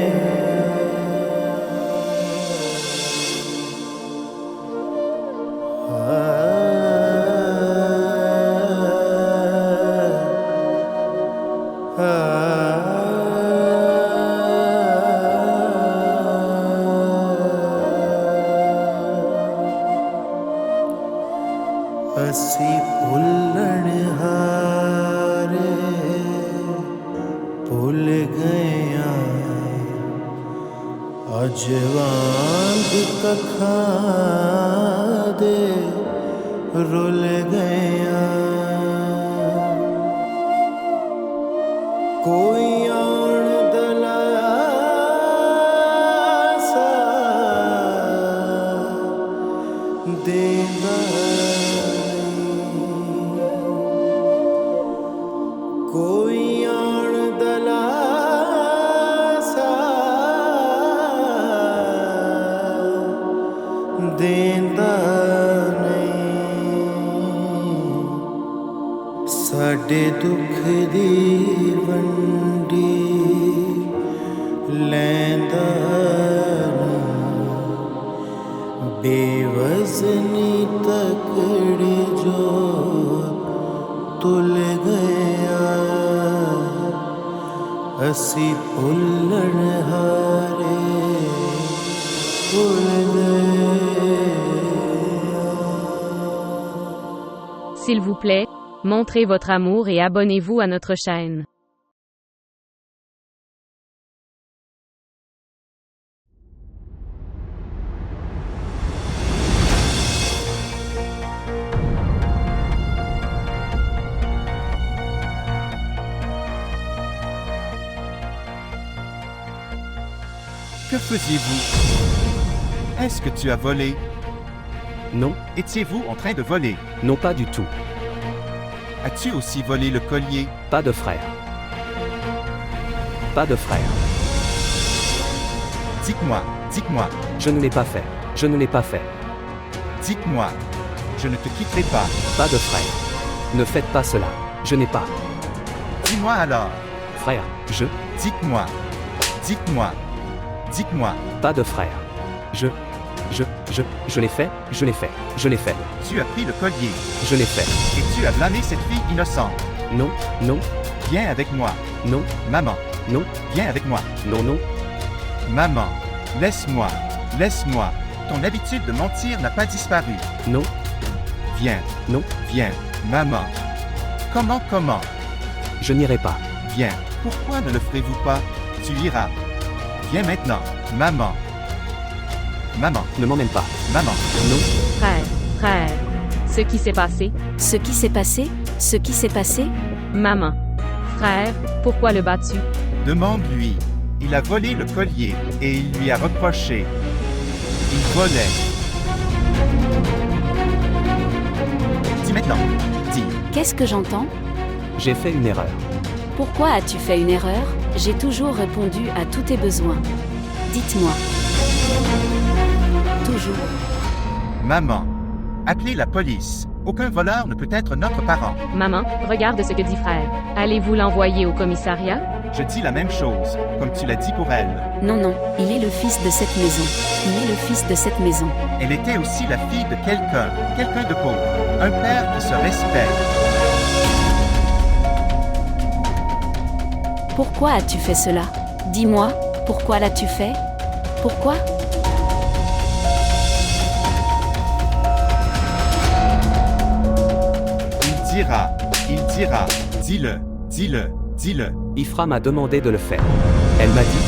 असी भुलण हारे भुल गया अज वांग कखा दे रुल गया कोई आण दलासा देना कोई आण दलासा देंदा नहीं साडे दुख दी वंडी लैंदा नहीं बेवजनी तकड़ी जो तुल गया असी भुलण हारे भुल S'il vous plaît, montrez votre amour et abonnez-vous à notre chaîne. Que faisiez-vous? Est-ce que tu as volé? Non. Étiez-vous en train de voler? Non, pas du tout. As-tu aussi volé le collier? Pas de frère. Pas de frère. Dites-moi, dites-moi. Je ne l'ai pas fait. Je ne l'ai pas fait. Dites-moi. Je ne te quitterai pas. Pas de frère. Ne faites pas cela. Je n'ai pas. Dis-moi alors. Frère, je. Dites-moi. Dites-moi. Dites-moi. Pas de frère. Je l'ai fait, je l'ai fait, je l'ai fait. Tu as pris le collier. Je l'ai fait. Et tu as blâmé cette fille innocente. Non, non. Viens avec moi. Non. Maman. Non. Viens avec moi. Non, non. Maman. Laisse-moi. Laisse-moi. Ton habitude de mentir n'a pas disparu. Non. Viens. Non. Viens. Maman. Comment? Je n'irai pas. Viens. Pourquoi ne le ferez-vous pas? Tu iras. Viens maintenant. Maman. Maman. Ne m'emmène pas. Maman. Non. Frère. Ce qui s'est passé? Ce qui s'est passé? Ce qui s'est passé? Maman. Frère, pourquoi le bats-tu? Demande-lui. Il a volé le collier et il lui a reproché. Il volait. Dis maintenant. Dis. Qu'est-ce que j'entends? J'ai fait une erreur. Pourquoi as-tu fait une erreur? J'ai toujours répondu à tous tes besoins. Dites-moi. Toujours. Maman. Appelez la police. Aucun voleur ne peut être notre parent. Maman, regarde ce que dit frère. Allez-vous l'envoyer au commissariat? Je dis la même chose, comme tu l'as dit pour elle. Non, non, il est le fils de cette maison. Il est le fils de cette maison. Elle était aussi la fille de quelqu'un de pauvre. Un père qui se respecte. Pourquoi as-tu fait cela? Dis-moi, pourquoi l'as-tu fait? Pourquoi? Il dira, dis-le. Ifra m'a demandé de le faire. Elle m'a dit.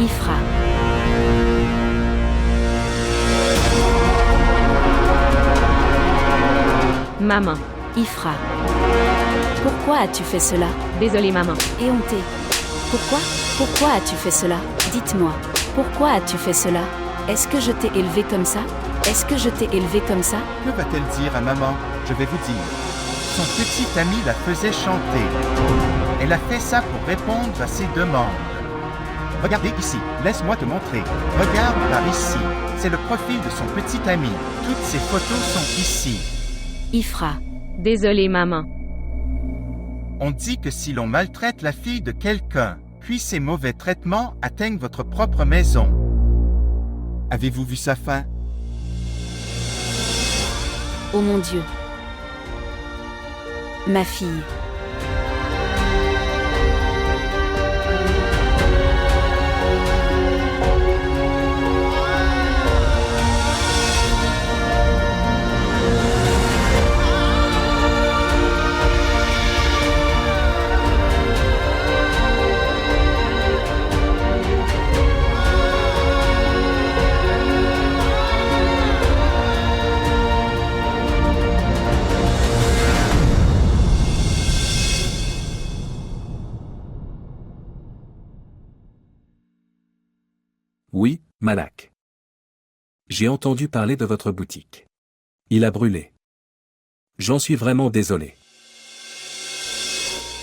Ifra. Maman. Ifra. Pourquoi as-tu fait cela? Désolé maman. Éhonté. Pourquoi as-tu fait cela? Dites-moi. Pourquoi as-tu fait cela? Est-ce que je t'ai élevé comme ça? Est-ce que je t'ai élevé comme ça? Que va-t-elle dire à maman? Je vais vous dire. Son petit ami la faisait chanter. Elle a fait ça pour répondre à ses demandes. Regardez ici, laisse-moi te montrer. Regarde par ici. C'est le profil de son petit ami. Toutes ses photos sont ici. Ifra. Désolé maman. On dit que si l'on maltraite la fille de quelqu'un, puis ces mauvais traitements atteignent votre propre maison. Avez-vous vu sa fin? Oh mon Dieu. Ma fille. Oui, Malak. J'ai entendu parler de votre boutique. Il a brûlé. J'en suis vraiment désolé.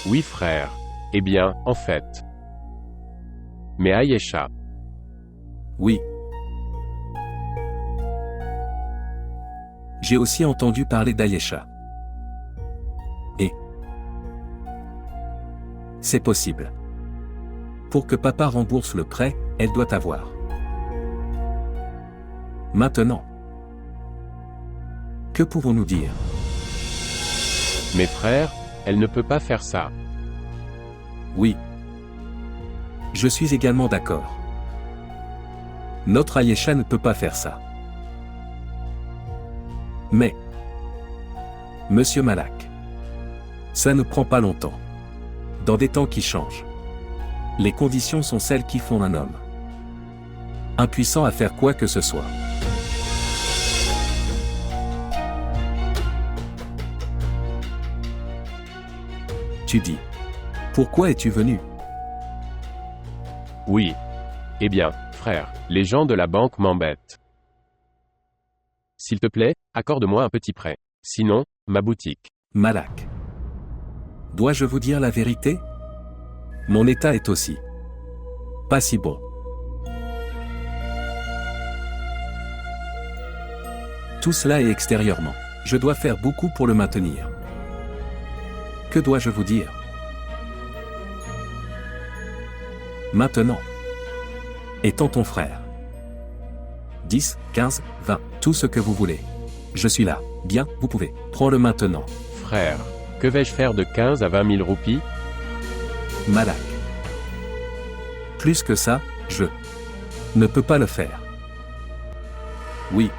Oui frère. Eh bien, en fait. Mais Ayesha. Oui. J'ai aussi entendu parler d'Ayesha. Et c'est possible. Pour que papa rembourse le prêt, elle doit avoir. Maintenant, que pouvons-nous dire? Mes frères, elle ne peut pas faire ça. Oui. Je suis également d'accord. Notre Ayesha ne peut pas faire ça. Mais, Monsieur Malak, ça ne prend pas longtemps. Dans des temps qui changent, les conditions sont celles qui font un homme impuissant à faire quoi que ce soit. Tu dis, pourquoi es-tu venu? Oui. Eh bien, frère, les gens de la banque m'embêtent. S'il te plaît, accorde-moi un petit prêt. Sinon, ma boutique. Malak. Dois-je vous dire la vérité? Mon état est aussi pas si bon. Tout cela est extérieurement. Je dois faire beaucoup pour le maintenir. Que dois-je vous dire? Maintenant. Étant ton frère. 10, 15, 20, tout ce que vous voulez. Je suis là. Bien, vous pouvez. Prends-le maintenant. Frère, que vais-je faire de 15 à 20 000 roupies? Malak. Plus que ça, je ne peux pas le faire. Oui.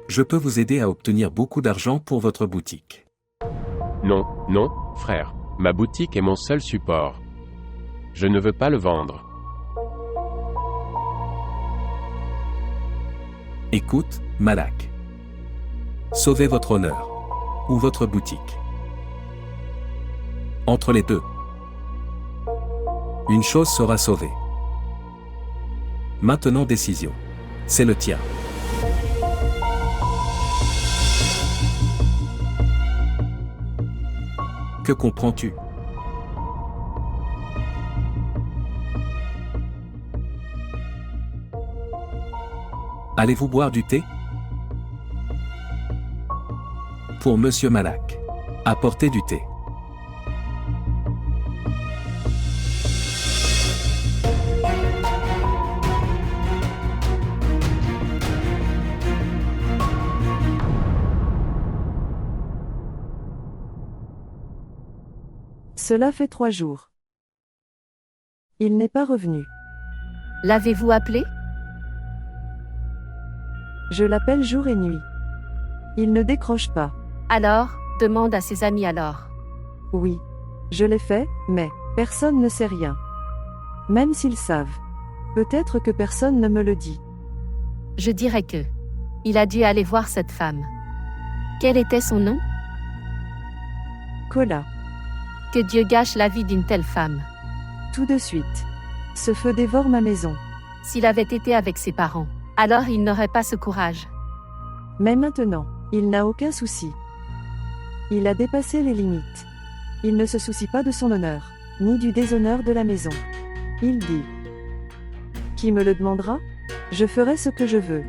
Je peux vous aider à obtenir beaucoup d'argent pour votre boutique. Non, non, frère. Ma boutique est mon seul support. Je ne veux pas le vendre. Écoute, Malak. Sauvez votre honneur. Ou votre boutique. Entre les deux, une chose sera sauvée. Maintenant décision. C'est le tien. Que comprends-tu? Allez-vous boire du thé? Pour Monsieur Malak. Apportez du thé. Cela fait 3 jours. Il n'est pas revenu. L'avez-vous appelé? Je l'appelle jour et nuit. Il ne décroche pas. Alors, demande à ses amis alors. Oui. Je l'ai fait, mais personne ne sait rien. Même s'ils savent. Peut-être que personne ne me le dit. Je dirais que Il a dû aller voir cette femme. Quel était son nom? Cola. Que Dieu gâche la vie d'une telle femme. Tout de suite. Ce feu dévore ma maison. S'il avait été avec ses parents, alors il n'aurait pas ce courage. Mais maintenant, il n'a aucun souci. Il a dépassé les limites. Il ne se soucie pas de son honneur, ni du déshonneur de la maison. Il dit: qui me le demandera? Je ferai ce que je veux.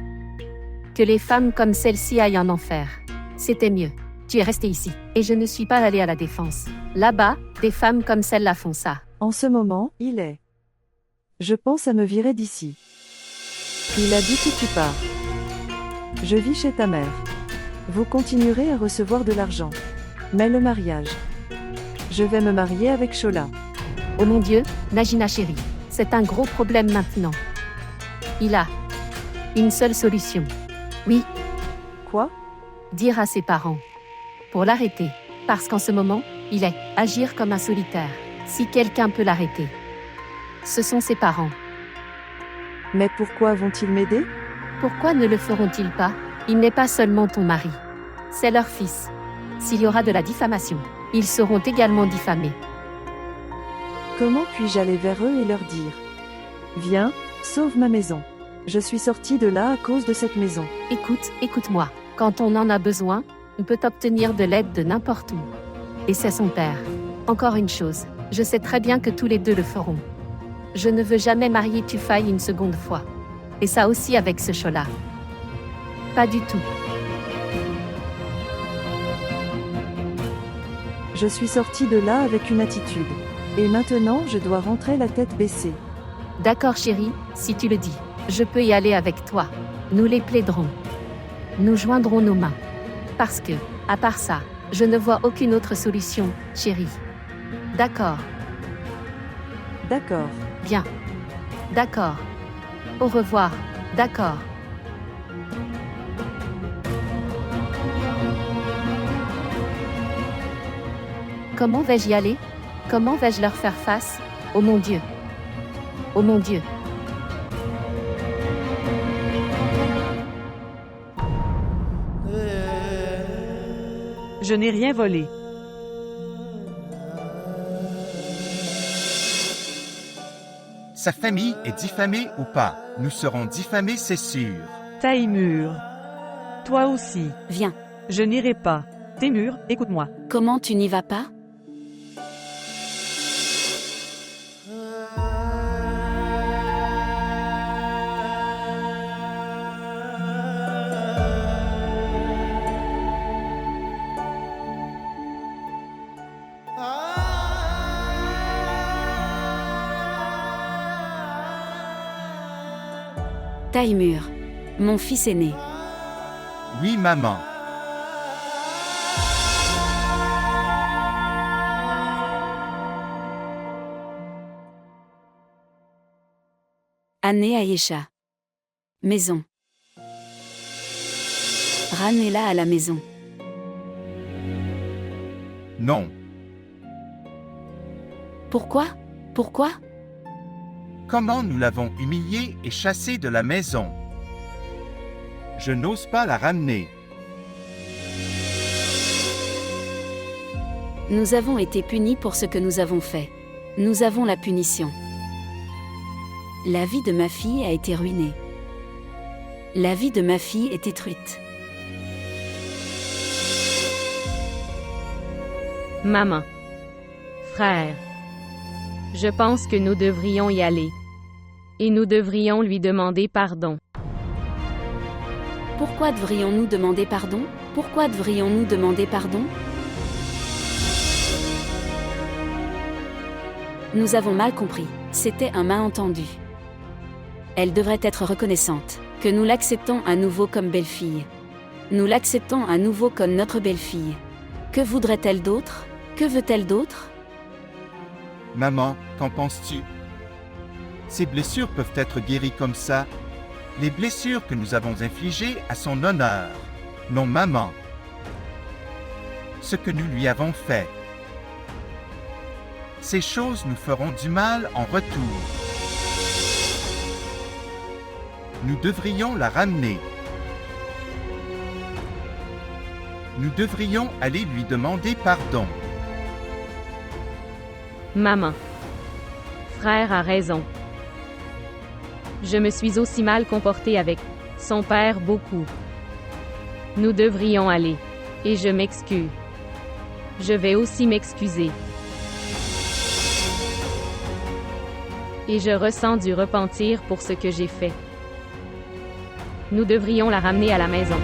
Que les femmes comme celle-ci aillent en enfer. C'était mieux. Tu es resté ici, et je ne suis pas allé à la défense. Là-bas, des femmes comme celle-là font ça. En ce moment, il est. Je pense à me virer d'ici. Il a dit que tu pars. Je vis chez ta mère. Vous continuerez à recevoir de l'argent. Mais le mariage. Je vais me marier avec Shola. Oh mon Dieu, Najina chérie, c'est un gros problème maintenant. Il a une seule solution. Oui. Quoi? Dire à ses parents. Pour l'arrêter. Parce qu'en ce moment, il est agir comme un solitaire. Si quelqu'un peut l'arrêter, ce sont ses parents. Mais pourquoi vont-ils m'aider? Pourquoi ne le feront-ils pas? Il n'est pas seulement ton mari. C'est leur fils. S'il y aura de la diffamation, ils seront également diffamés. Comment puis-je aller vers eux et leur dire: viens, sauve ma maison. Je suis sorti de là à cause de cette maison. Écoute-moi. Quand on en a besoin, on peut obtenir de l'aide de n'importe où. Et c'est son père. Encore une chose, je sais très bien que tous les deux le feront. Je ne veux jamais marier Tufai une seconde fois. Et ça aussi avec ce Shola. Pas du tout. Je suis sorti de là avec une attitude. Et maintenant je dois rentrer la tête baissée. D'accord chérie, si tu le dis. Je peux y aller avec toi. Nous les plaiderons. Nous joindrons nos mains. Parce que, à part ça, je ne vois aucune autre solution, chérie. D'accord. D'accord. Bien. D'accord. Au revoir. D'accord. Comment vais-je y aller? Comment vais-je leur faire face? Oh mon Dieu. Oh mon Dieu. Je n'ai rien volé. Sa famille est diffamée ou pas? Nous serons diffamés, c'est sûr. Taïmur. Toi aussi. Viens. Je n'irai pas. Taïmur, écoute-moi. Comment tu n'y vas pas? Taïmur. Mon fils aîné. Oui, maman. Anne Aïcha. Maison. Ramenez-la à la maison. Non. Pourquoi? Pourquoi? Comment nous l'avons humiliée et chassée de la maison? Je n'ose pas la ramener. Nous avons été punis pour ce que nous avons fait. Nous avons la punition. La vie de ma fille a été ruinée. La vie de ma fille est détruite. Maman. Frère. Je pense que nous devrions y aller. Et nous devrions lui demander pardon. Pourquoi devrions-nous demander pardon? Pourquoi devrions-nous demander pardon? Nous avons mal compris. C'était un malentendu. Elle devrait être reconnaissante que nous l'acceptons à nouveau comme belle-fille. Nous l'acceptons à nouveau comme notre belle-fille. Que voudrait-elle d'autre? Que veut-elle d'autre? Maman, qu'en penses-tu? Ces blessures peuvent être guéries comme ça. Les blessures que nous avons infligées à son honneur. Non, maman. Ce que nous lui avons fait. Ces choses nous feront du mal en retour. Nous devrions la ramener. Nous devrions aller lui demander pardon. Maman. Frère a raison. Je me suis aussi mal comportée avec son père beaucoup. Nous devrions aller. Et je m'excuse. Je vais aussi m'excuser. Et je ressens du repentir pour ce que j'ai fait. Nous devrions la ramener à la maison.